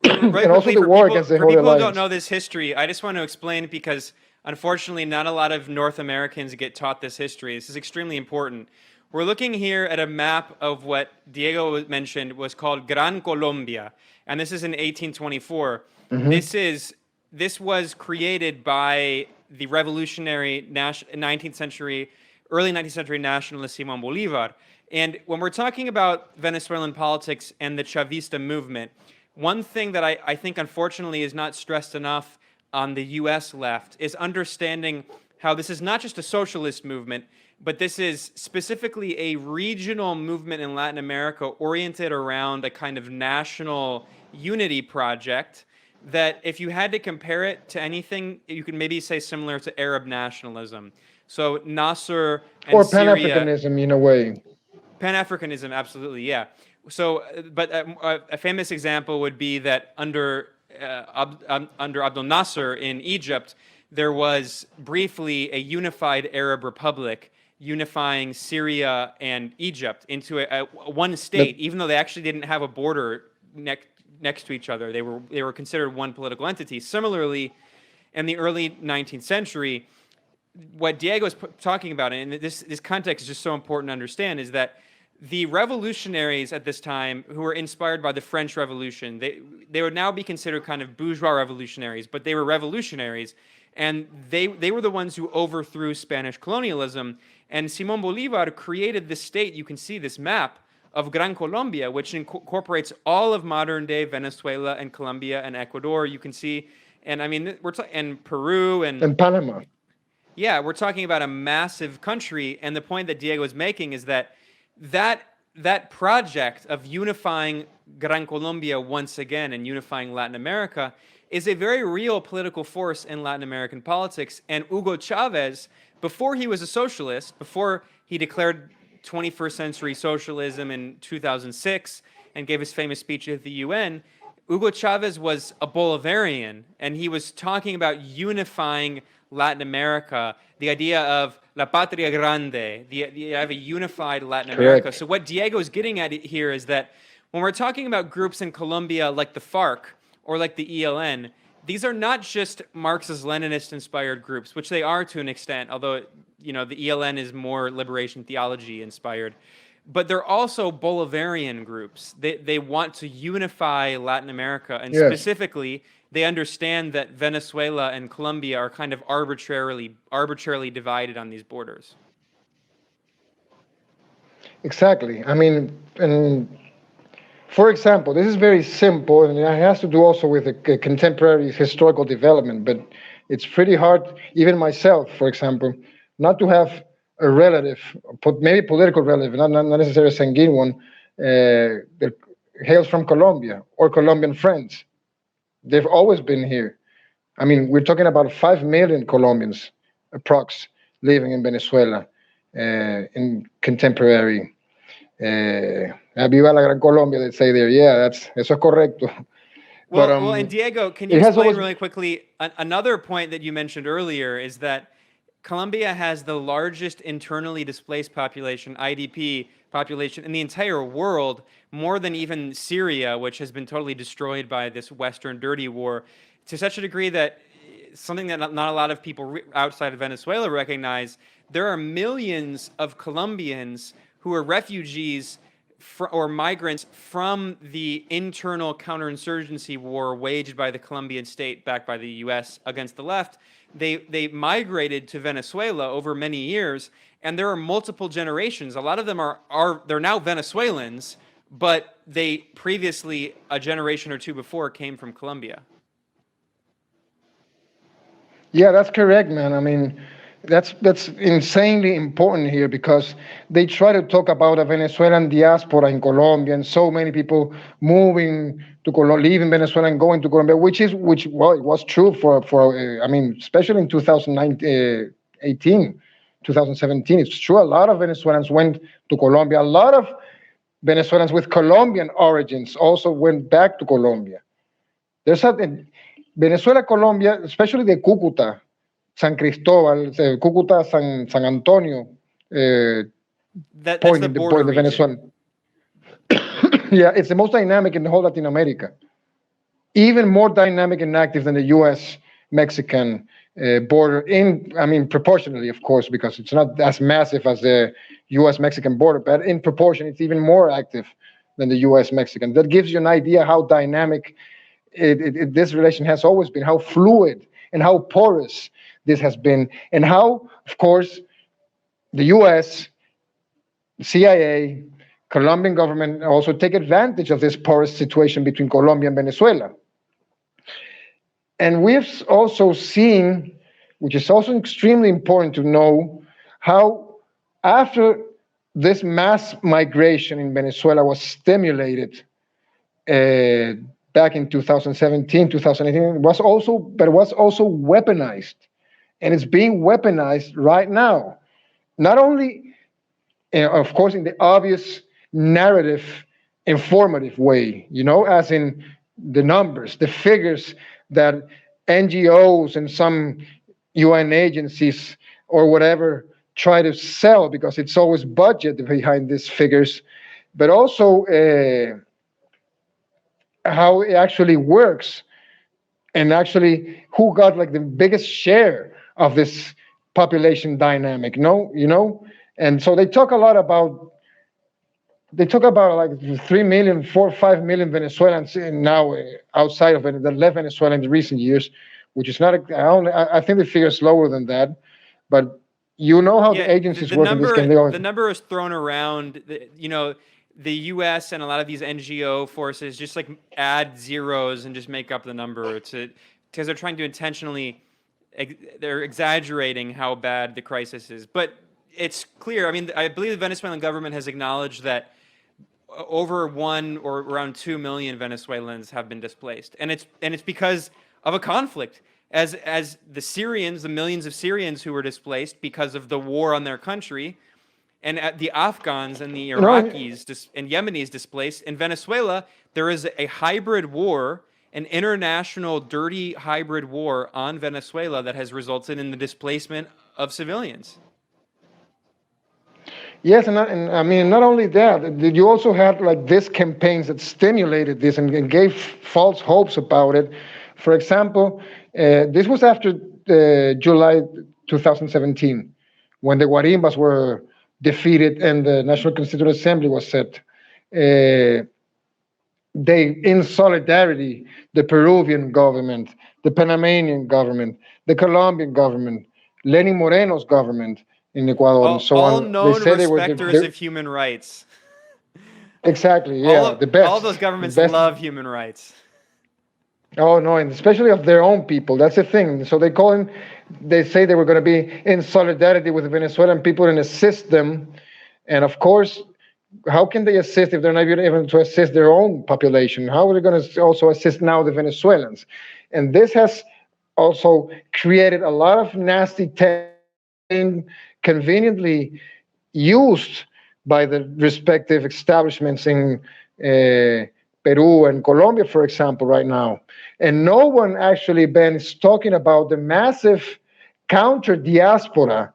Right, and also the war against the Holy Alliance. For people who don't know this history, I just want to explain it because, unfortunately, not a lot of North Americans get taught this history. This is extremely important. We're looking here at a map of what Diego mentioned was called Gran Colombia, and this is in 1824. Mm-hmm. This was created by the revolutionary 19th century, early 19th century nationalist Simón Bolívar. And when we're talking about Venezuelan politics and the Chavista movement, one thing that I think, unfortunately, is not stressed enough on the U.S. left is understanding how this is not just a socialist movement, but this is specifically a regional movement in Latin America oriented around a kind of national unity project that, if you had to compare it to anything, you could maybe say similar to Arab nationalism. So Nasser and or Syria, Pan-Africanism in a way. Pan-Africanism, absolutely, yeah. So, but a famous example would be that under Abdel Nasser in Egypt, there was briefly a unified Arab republic unifying Syria and Egypt into one state, even though they actually didn't have a border next to each other. They were considered one political entity. Similarly, in the early 19th century, what Diego is talking about, and this context is just so important to understand, is that the revolutionaries at this time, who were inspired by the French Revolution, they would now be considered kind of bourgeois revolutionaries, but they were revolutionaries, and they were the ones who overthrew Spanish colonialism. And Simón Bolívar created this state. You can see this map of Gran Colombia, which incorporates all of modern-day Venezuela and Colombia and Ecuador. You can see, and I mean, and Peru and Panama. Yeah, we're talking about a massive country, and the point that Diego is making is that project of unifying Gran Colombia once again and unifying Latin America is a very real political force in Latin American politics. And Hugo Chavez, before he was a socialist, before he declared 21st century socialism in 2006 and gave his famous speech at the UN, Hugo Chavez was a Bolivarian, and he was talking about unifying Latin America, the idea of La Patria Grande, the idea of a unified Latin America. So what Diego is getting at here is that when we're talking about groups in Colombia like the FARC or like the ELN, these are not just Marxist-Leninist-inspired groups, which they are to an extent, although the ELN is more liberation theology inspired. But they're also Bolivarian groups. They want to unify Latin America, and specifically, they understand that Venezuela and Colombia are kind of arbitrarily divided on these borders. Exactly. I mean, and for example, this is very simple, and it has to do also with the contemporary historical development, but it's pretty hard, even myself, for example, not to have a relative, maybe political relative, not necessarily a sanguine one, that hails from Colombia or Colombian friends. They've always been here. I mean, we're talking about 5 million Colombians, approx, living in Venezuela in contemporary. Viva la Gran Colombia, they say there. Yeah, eso es correcto. Well, and Diego, can you it has explain always- really quickly another point that you mentioned earlier is that Colombia has the largest internally displaced population, IDP population, in the entire world, more than even Syria, which has been totally destroyed by this Western dirty war, to such a degree that something that not a lot of people outside of Venezuela recognize, there are millions of Colombians who are refugees or migrants from the internal counterinsurgency war waged by the Colombian state, backed by the U.S. against the left. They migrated to Venezuela over many years, and there are multiple generations. A lot of them they're now Venezuelans, but they previously, a generation or two before, came from Colombia. Yeah, that's correct, man. I mean, that's insanely important here because they try to talk about a Venezuelan diaspora in Colombia and so many people moving to Colombia, leaving Venezuela and going to Colombia, which it was true for I mean, especially in 2018, 2017. It's true. A lot of Venezuelans went to Colombia. A lot of Venezuelans with Colombian origins also went back to Colombia. There's Venezuela, Colombia, especially the Cúcuta, San Cristobal, Cúcuta, San Antonio, That's point the in the border point, the Venezuelan. Yeah, it's the most dynamic in the whole Latin America. Even more dynamic and active than the U.S.-Mexican border. I mean, proportionally, of course, because it's not as massive as the U.S.-Mexican border, but in proportion, it's even more active than the U.S.-Mexican. That gives you an idea how dynamic this relation has always been, how fluid and how porous this has been, and how, of course, the U.S., CIA, Colombian government also take advantage of this porous situation between Colombia and Venezuela. And we've also seen, which is also extremely important to know, how after this mass migration in Venezuela was stimulated back in 2017, 2018, it was also weaponized. And it's being weaponized right now. Not only, of course, in the obvious narrative, informative way, as in the numbers, the figures that NGOs and some UN agencies or whatever try to sell, because it's always budget behind these figures, but also how it actually works, and actually who got like the biggest share of this population dynamic, and so they talk about like 3 million, 4, 5 million Venezuelans now outside of it that left Venezuela in the recent years, which is not. I think the figure is lower than that, but how the agencies work in this game. The number is thrown around. The U.S. and a lot of these NGO forces just like add zeros and just make up the number because they're trying to intentionally. They're exaggerating how bad the crisis is, but it's clear. I mean, I believe the Venezuelan government has acknowledged that over 1 or around 2 million Venezuelans have been displaced, and it's because of a conflict. As the Syrians, the millions of Syrians who were displaced because of the war on their country, and the Afghans and the Iraqis and Yemenis displaced in Venezuela, there is a hybrid war. An international dirty hybrid war on Venezuela that has resulted in the displacement of civilians. Yes, and I mean, not only that, you also had like these campaigns that stimulated this and gave false hopes about it. For example, this was after July 2017, when the Guarimbas were defeated and the National Constituent Assembly was set. In solidarity, the Peruvian government, the Panamanian government, the Colombian government, Lenin Moreno's government in Ecuador, and so all on. Known respecters of human rights. Exactly, yeah, the best. All those governments love human rights. Oh no, and especially of their own people. That's the thing. So they say they were going to be in solidarity with the Venezuelan people and assist them. And of course, how can they assist if they're not able to assist their own population? How are they going to also assist now the Venezuelans? And this has also created a lot of nasty conveniently used by the respective establishments in Peru and Colombia, for example, right now. And no one actually, Ben, is talking about the massive counter diaspora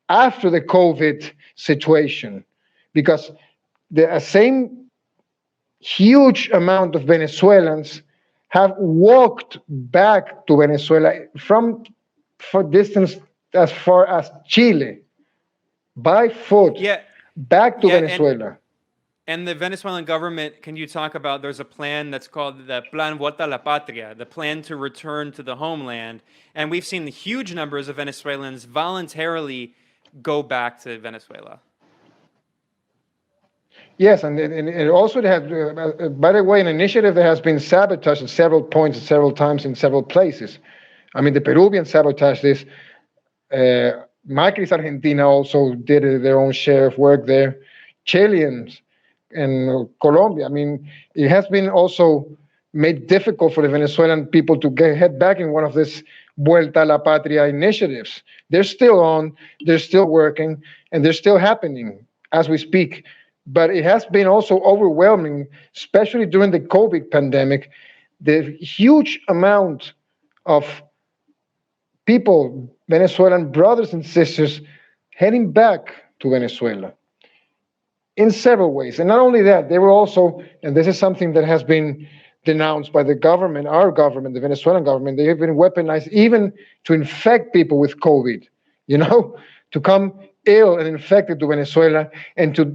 after the COVID situation, because the same huge amount of Venezuelans have walked back to Venezuela from for distance as far as Chile by foot Yeah, back to yeah, Venezuela. and the Venezuelan government, can you talk about, there's a plan that's called the Plan Vuelta a la Patria, the plan to return to the homeland. And we've seen huge numbers of Venezuelans voluntarily go back to Venezuela. Yes, and it also had, by the way, an initiative that has been sabotaged at several points, several times in several places. I mean, the Peruvians sabotaged this. Macri's Argentina also did their own share of work there. Chileans and Colombia. I mean, it has been also made difficult for the Venezuelan people to head back in one of these Vuelta a la Patria initiatives. They're still on, they're still working, and they're still happening as we speak. But it has been also overwhelming, especially during the COVID pandemic, the huge amount of people, Venezuelan brothers and sisters, heading back to Venezuela in several ways. And not only that, they were also, and this is something that has been denounced by the government, our government, the Venezuelan government, they have been weaponized even to infect people with COVID, to come ill and infected to Venezuela and to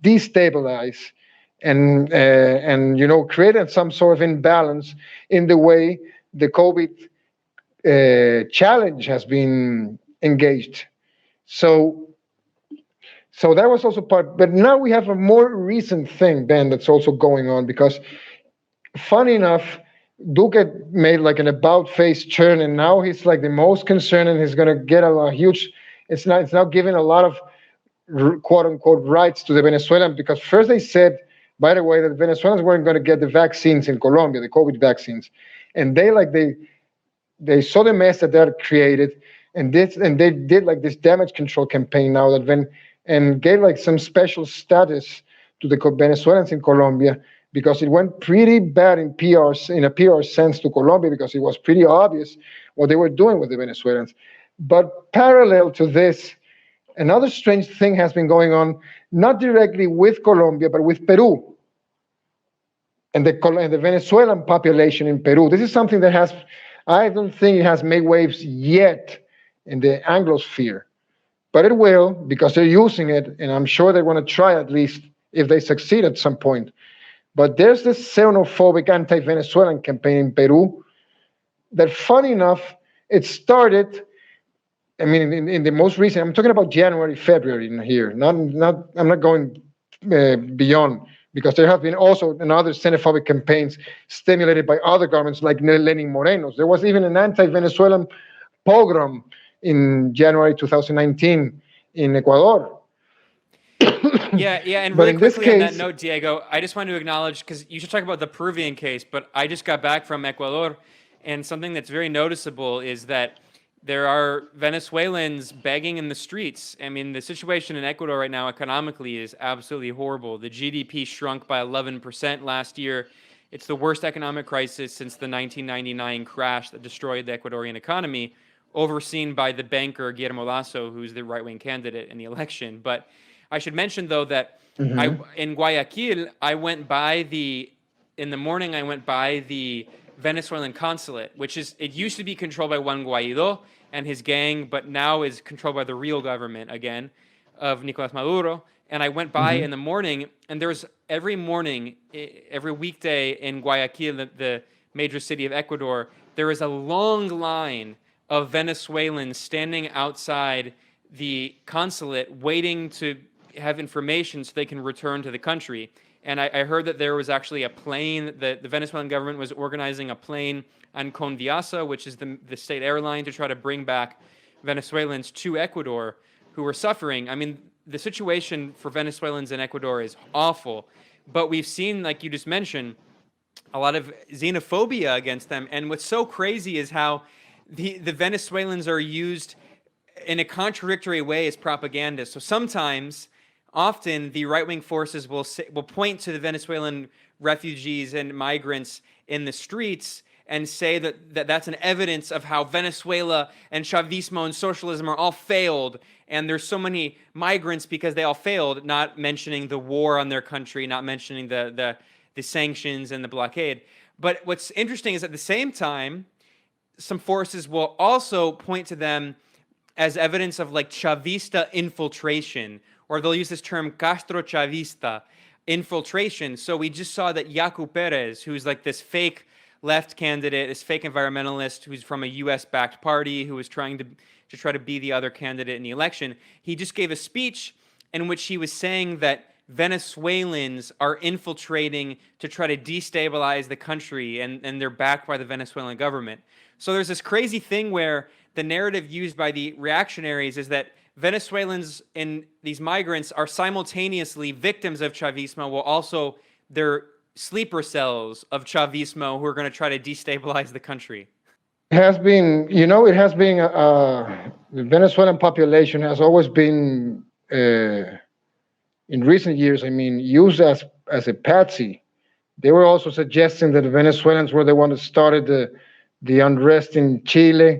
destabilize and create some sort of imbalance in the way the COVID challenge has been engaged. So that was also part, but now we have a more recent thing, Ben, that's also going on, because funny enough, Duque made like an about-face turn, and now he's like the most concerned, and he's going to get a huge, it's now giving a lot of quote-unquote rights to the Venezuelans, because first they said, by the way, that the Venezuelans weren't going to get the vaccines in Colombia, the COVID vaccines, and they saw the mess that they had created, and they did like this damage control campaign now and gave like some special status to the Venezuelans in Colombia, because it went pretty bad in a PR sense to Colombia, because it was pretty obvious what they were doing with the Venezuelans. But parallel to this, another strange thing has been going on, not directly with Colombia, but with Peru and the Venezuelan population in Peru. This is something that I don't think it has made waves yet in the Anglosphere, but it will, because they're using it, and I'm sure they want to try at least if they succeed at some point. But there's this xenophobic anti-Venezuelan campaign in Peru that, funny enough, it started, I mean, in the most recent, I'm talking about January, February in here. I'm not going beyond, because there have been also another xenophobic campaigns stimulated by other governments like Lenin Moreno's. There was even an anti-Venezuelan pogrom in January 2019 in Ecuador. Yeah, and But really in this quickly on that case, note, Diego, I just want to acknowledge, because you should talk about the Peruvian case, but I just got back from Ecuador, and something that's very noticeable is that there are Venezuelans begging in the streets. I mean, the situation in Ecuador right now economically is absolutely horrible. The GDP shrunk by 11% last year. It's the worst economic crisis since the 1999 crash that destroyed the Ecuadorian economy, overseen by the banker Guillermo Lasso, who's the right-wing candidate in the election. But I should mention, though, that in Guayaquil, in the morning, I went by the Venezuelan consulate, it used to be controlled by Juan Guaido and his gang, but now is controlled by the real government again of Nicolas Maduro. And I went by in the morning, and there's every morning, every weekday in Guayaquil, the major city of Ecuador, there is a long line of Venezuelans standing outside the consulate waiting to have information so they can return to the country. And I heard that there was actually a plane, the Venezuelan government was organizing a plane on Conviasa, which is the state airline, to try to bring back Venezuelans to Ecuador who were suffering. I mean, the situation for Venezuelans in Ecuador is awful, but we've seen, like you just mentioned, a lot of xenophobia against them. And what's so crazy is how the Venezuelans are used in a contradictory way as propaganda. So sometimes, often, the right-wing forces will point to the Venezuelan refugees and migrants in the streets and say that that's an evidence of how Venezuela and Chavismo and socialism are all failed, and there's so many migrants because they all failed, not mentioning the war on their country, not mentioning the sanctions and the blockade. But what's interesting is at the same time, some forces will also point to them as evidence of like Chavista infiltration, or they'll use this term Castro Chavista infiltration. So we just saw that Yacu Perez, who's like this fake left candidate, this fake environmentalist who's from a US-backed party who was trying to try to be the other candidate in the election, he just gave a speech in which he was saying that Venezuelans are infiltrating to try to destabilize the country, and they're backed by the Venezuelan government. So there's this crazy thing where the narrative used by the reactionaries is that Venezuelans and these migrants are simultaneously victims of Chavismo, while also they're sleeper cells of Chavismo who are going to try to destabilize the country. It has been, the Venezuelan population has always been, in recent years, used as a patsy. They were also suggesting that the Venezuelans were the one that started the unrest in Chile.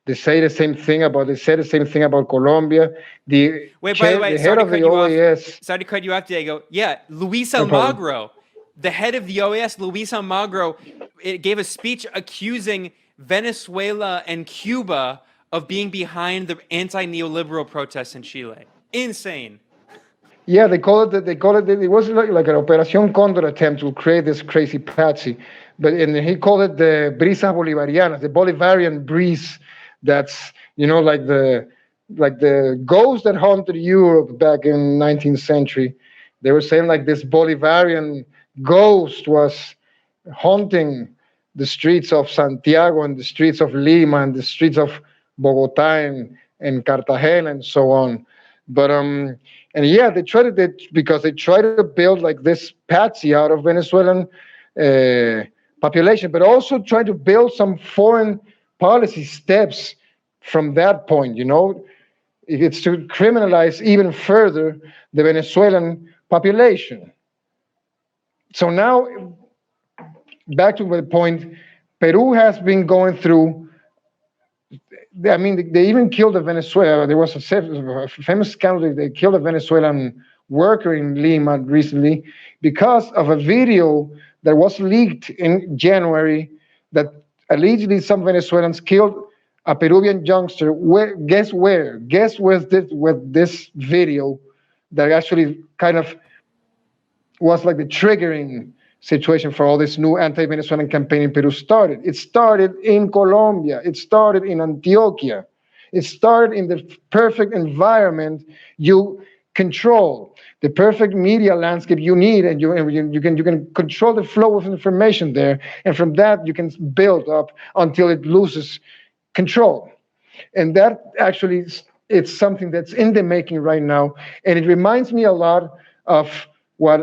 They said the same thing about Colombia. Wait, by the way, head of the OAS. Sorry to cut you off, Diego. Yeah, Luis No problem. Almagro, the head of the OAS, Luis Almagro, it gave a speech accusing Venezuela and Cuba of being behind the anti-neoliberal protests in Chile. Insane. Yeah, they call it. It was like an Operación Condor attempt to create this crazy patsy, and he called it the brisas bolivarianas, the Bolivarian breeze. That's like the ghost that haunted Europe back in 19th century. They were saying like this Bolivarian ghost was haunting the streets of Santiago and the streets of Lima and the streets of Bogota and Cartagena and so on. But and yeah, they tried because they tried to build like this patsy out of Venezuelan population, but also trying to build some foreign policy steps from that point. It's to criminalize even further the Venezuelan population. So now, back to the point, Peru has been going through. They even killed a Venezuela. There was a famous scandal. They killed a Venezuelan worker in Lima recently because of a video that was leaked in January that allegedly some Venezuelans killed a Peruvian youngster. Guess where? Guess where this video that actually kind of was like the triggering situation for all this new anti-Venezuelan campaign in Peru started. It started in Colombia. It started in Antioquia. It started in the perfect environment you control, the perfect media landscape you need, and you can control the flow of information there, and from that you can build up until it loses control. And that actually it's something that's in the making right now, and it reminds me a lot of what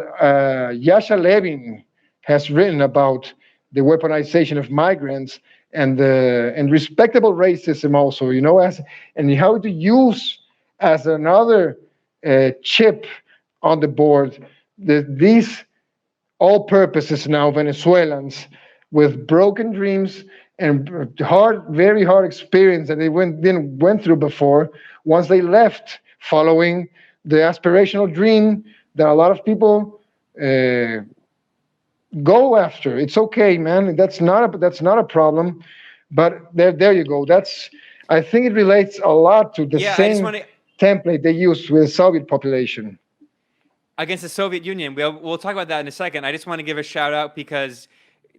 Yasha Levin has written about the weaponization of migrants and respectable racism also, and how to use as another chip on the board these all purposes now Venezuelans with broken dreams and very hard experience that they didn't went through before once they left following the aspirational dream that a lot of people go after. It's okay, man. That's not a problem. But there you go. I think it relates a lot to the same template they used with the Soviet population against the Soviet Union. We'll talk about that in a second. I just want to give a shout out because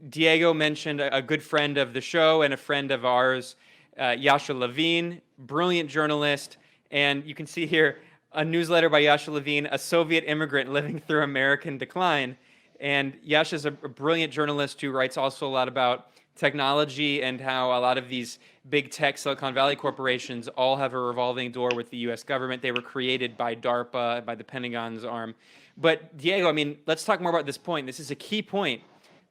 Diego mentioned a good friend of the show and a friend of ours, Yasha Levin, brilliant journalist. And you can see here a newsletter by Yasha Levin, a Soviet immigrant living through American decline. And Yasha's a brilliant journalist who writes also a lot about technology and how a lot of these big tech Silicon Valley corporations all have a revolving door with the US government. They were created by DARPA, by the Pentagon's arm. But Diego, let's talk more about this point. This is a key point.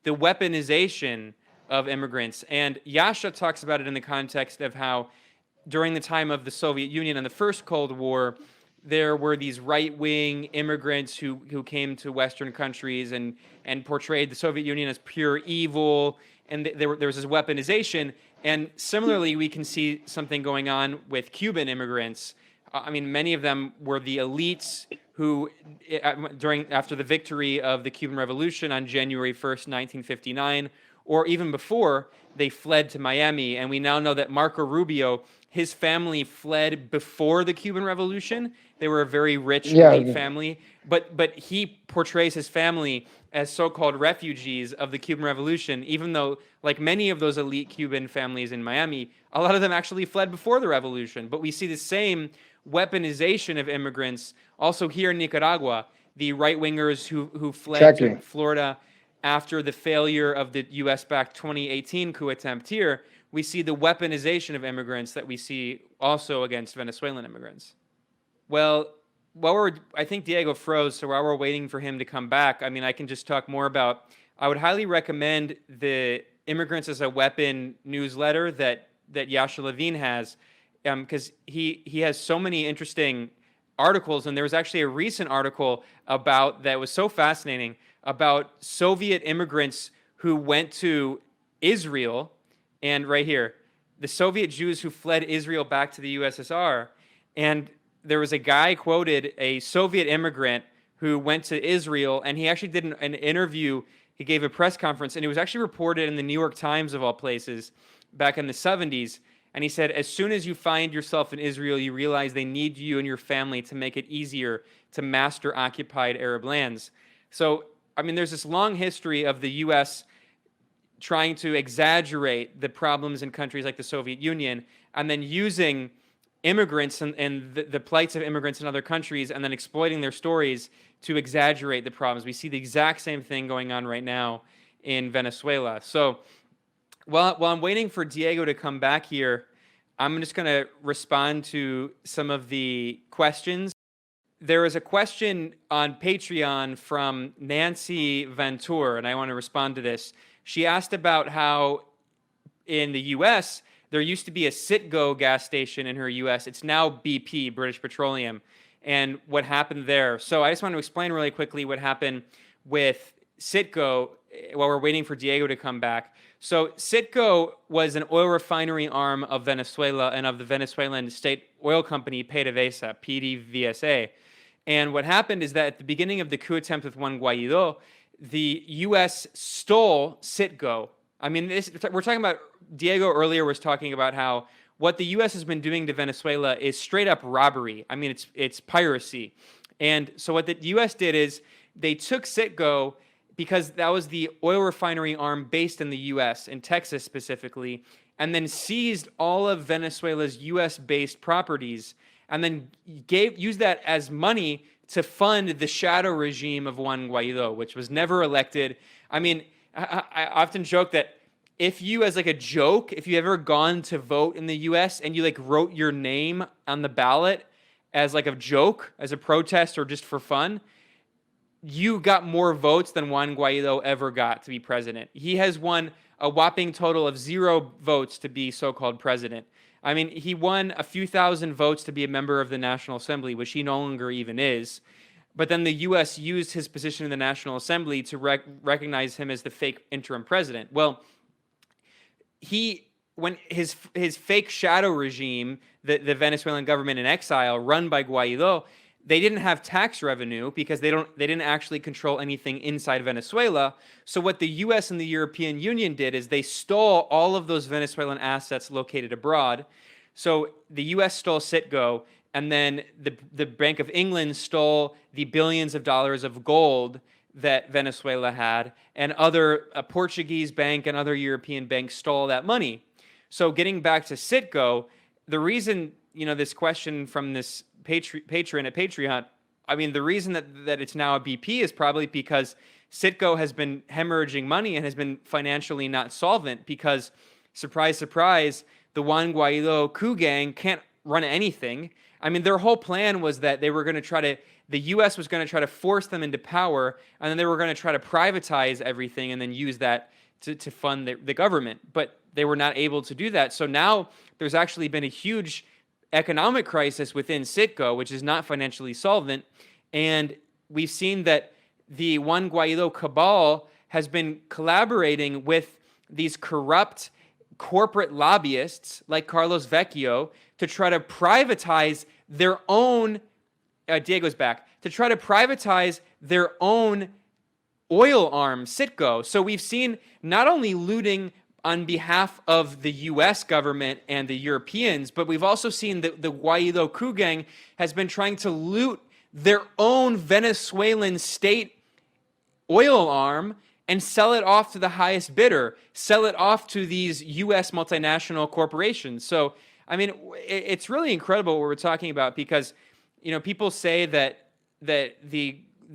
The weaponization of immigrants. And Yasha talks about it in the context of how during the time of the Soviet Union and the First Cold War, there were these right-wing immigrants who came to Western countries and portrayed the Soviet Union as pure evil, and there was this weaponization. And similarly, we can see something going on with Cuban immigrants. I mean, many of them were the elites who, after the victory of the Cuban Revolution on January 1st, 1959, or even before, they fled to Miami. And we now know that Marco Rubio, his family fled before the Cuban Revolution. They were a very rich elite family, but he portrays his family as so-called refugees of the Cuban Revolution, even though, like many of those elite Cuban families in Miami, a lot of them actually fled before the revolution. But we see the same weaponization of immigrants also here in Nicaragua. The right-wingers who fled to Florida after the failure of the U.S.-backed 2018 coup attempt here, we see the weaponization of immigrants that we see also against Venezuelan immigrants. Well, I think Diego froze, so while we're waiting for him to come back, I mean, I can just talk more about, I would highly recommend the Immigrants as a Weapon newsletter that Yasha Levine has, because he has so many interesting articles, and there was actually a recent article that was so fascinating about Soviet immigrants who went to Israel, and right here, the Soviet Jews who fled Israel back to the USSR, and there was a guy quoted, a Soviet immigrant who went to Israel, and he actually did an interview. He gave a press conference, and it was actually reported in the New York Times, of all places, back in the 70s. And he said, as soon as you find yourself in Israel, you realize they need you and your family to make it easier to master occupied Arab lands. So, I mean, there's this long history of the U.S. trying to exaggerate the problems in countries like the Soviet Union, and then using immigrants and the plights of immigrants in other countries, and then exploiting their stories to exaggerate the problems. We see the exact same thing going on right now in Venezuela. So while I'm waiting for Diego to come back here, I'm just going to respond to some of the questions. There is a question on Patreon from Nancy Ventur, and I want to respond to this. She asked about how in the U.S., there used to be a Citgo gas station in her U.S. It's now BP, British Petroleum, and what happened there. So I just want to explain really quickly what happened with Citgo while we're waiting for Diego to come back. So Citgo was an oil refinery arm of Venezuela and of the Venezuelan state oil company PDVSA, PDVSA. And what happened is that at the beginning of the coup attempt with Juan Guaido, the U.S. stole Citgo. I mean, we're talking about, Diego earlier was talking about how what the U.S. has been doing to Venezuela is straight up robbery. I mean, it's piracy. And so what the U.S. did is they took Citgo, because that was the oil refinery arm based in the U.S., in Texas specifically, and then seized all of Venezuela's U.S.-based properties, and then used that as money to fund the shadow regime of Juan Guaido, which was never elected. I mean, I often joke that if you, as like a joke, if you ever gone to vote in the U.S. and you like wrote your name on the ballot as like a joke, as a protest or just for fun, you got more votes than Juan Guaido ever got to be president. He has won a whopping total of 0 votes to be so-called president. I mean, he won a few thousand votes to be a member of the National Assembly, which he no longer even is. But then the U.S. used his position in the National Assembly to recognize him as the fake interim president. Well, when his fake shadow regime, the Venezuelan government in exile, run by Guaido, they didn't have tax revenue because they didn't actually control anything inside Venezuela. So what the U.S. and the European Union did is they stole all of those Venezuelan assets located abroad. So the U.S. stole Citgo, and then the Bank of England stole the billions of dollars of gold that Venezuela had, and a Portuguese bank and other European banks stole that money. So getting back to Citgo, the reason, this question from this patron at Patreon, I mean, the reason that it's now a BP is probably because Citgo has been hemorrhaging money and has been financially not solvent because, surprise, surprise, the Juan Guaido coup gang can't run anything. I mean, their whole plan was that they were going to the U.S. was going to try to force them into power, and then they were going to try to privatize everything and then use that to fund the government, but they were not able to do that. So now there's actually been a huge economic crisis within Citgo, which is not financially solvent, and we've seen that the Juan Guaido cabal has been collaborating with these corrupt corporate lobbyists like Carlos Vecchio to try to privatize their own, Diego's back, to try to privatize their own oil arm, Citgo. So we've seen not only looting on behalf of the U.S. government and the Europeans, but we've also seen that the Guaido coup gang has been trying to loot their own Venezuelan state oil arm and sell it off to the highest bidder, sell it off to these U.S. multinational corporations. So, I mean, it's really incredible what we're talking about because, you know, people say that the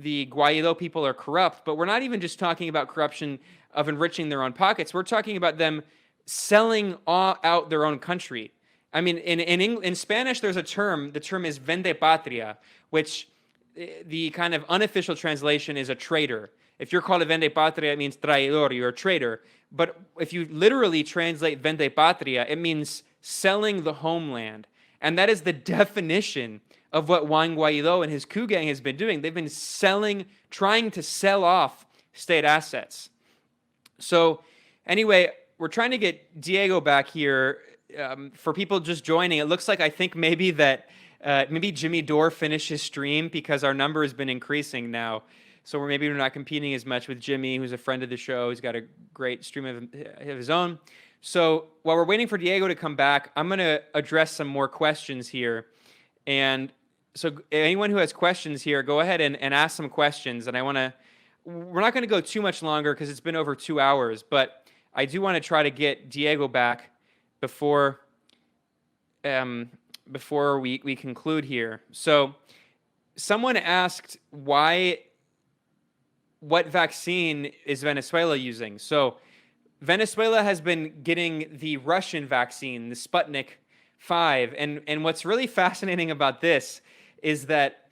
Guaido people are corrupt, but we're not even just talking about corruption of enriching their own pockets. We're talking about them selling out their own country. I mean, in Spanish, there's a term. The term is vende patria, which the kind of unofficial translation is a traitor. If you're called a vende patria, it means traidor, you're a traitor. But if you literally translate vende patria, it means selling the homeland. And that is the definition of what Juan Guaido and his coup gang has been doing. They've been trying to sell off state assets. So anyway, we're trying to get Diego back here. For people just joining, it looks like I think maybe that maybe Jimmy Dore finished his stream because our number has been increasing now. So we're not competing as much with Jimmy, who's a friend of the show. He's got a great stream of his own. So while we're waiting for Diego to come back, I'm going to address some more questions here. And so anyone who has questions here, go ahead and ask some questions. And we're not going to go too much longer because it's been over 2 hours, but I do want to try to get Diego back before we conclude here. So someone asked what vaccine is Venezuela using? So Venezuela has been getting the Russian vaccine, the Sputnik 5. And what's really fascinating about this is that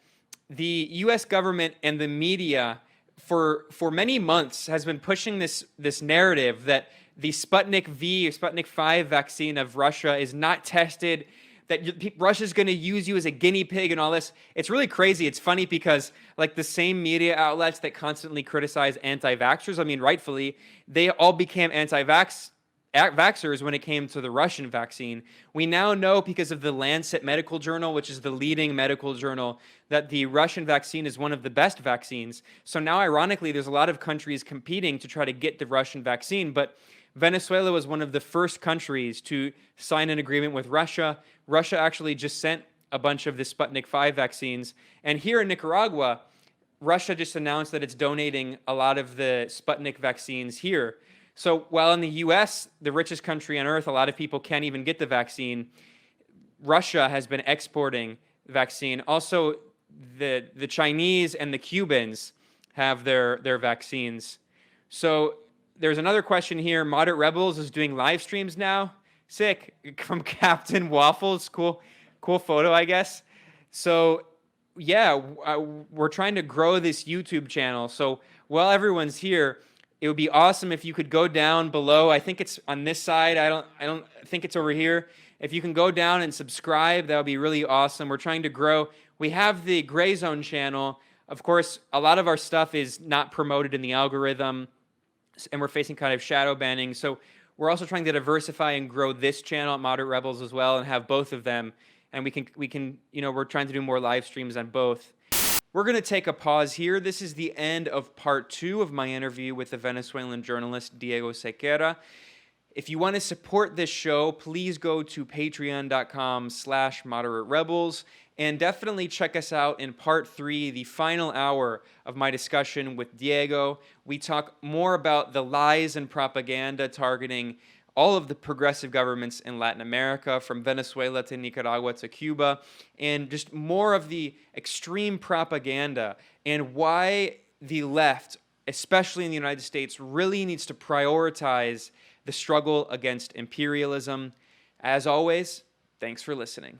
the U.S. government and the media for many months has been pushing this narrative that the Sputnik V or Sputnik 5 vaccine of Russia is not tested, that Russia's going to use you as a guinea pig and all this. It's really crazy. It's funny because like the same media outlets that constantly criticize anti-vaxxers, I mean, rightfully, they all became anti-vaxxers when it came to the Russian vaccine. We now know because of the Lancet Medical Journal, which is the leading medical journal, that the Russian vaccine is one of the best vaccines. So now, ironically, there's a lot of countries competing to try to get the Russian vaccine, but Venezuela was one of the first countries to sign an agreement with Russia. Russia actually just sent a bunch of the Sputnik 5 vaccines. And here in Nicaragua, Russia just announced that it's donating a lot of the Sputnik vaccines here. So while in the U.S., the richest country on earth, a lot of people can't even get the vaccine, Russia has been exporting the vaccine. Also, the Chinese and the Cubans have their vaccines. So there's another question here. Moderate Rebels is doing live streams now. Sick. From Captain Waffles. Cool photo, I guess. So yeah, we're trying to grow this YouTube channel. So while everyone's here, it would be awesome if you could go down below. I think it's on this side. I don't think it's over here. If you can go down and subscribe, that would be really awesome. We're trying to grow. We have the Gray Zone channel. Of course, a lot of our stuff is not promoted in the algorithm, and we're facing kind of shadow banning. So we're also trying to diversify and grow this channel at Moderate Rebels as well and have both of them. And we can, we're trying to do more live streams on both. We're going to take a pause here. This is the end of part 2 of my interview with the Venezuelan journalist Diego Sequera. If you want to support this show, please go to patreon.com/moderaterebels and definitely check us out in part 3, the final hour of my discussion with Diego. We talk more about the lies and propaganda targeting all of the progressive governments in Latin America, from Venezuela to Nicaragua to Cuba, and just more of the extreme propaganda and why the left, especially in the United States, really needs to prioritize the struggle against imperialism. As always, thanks for listening.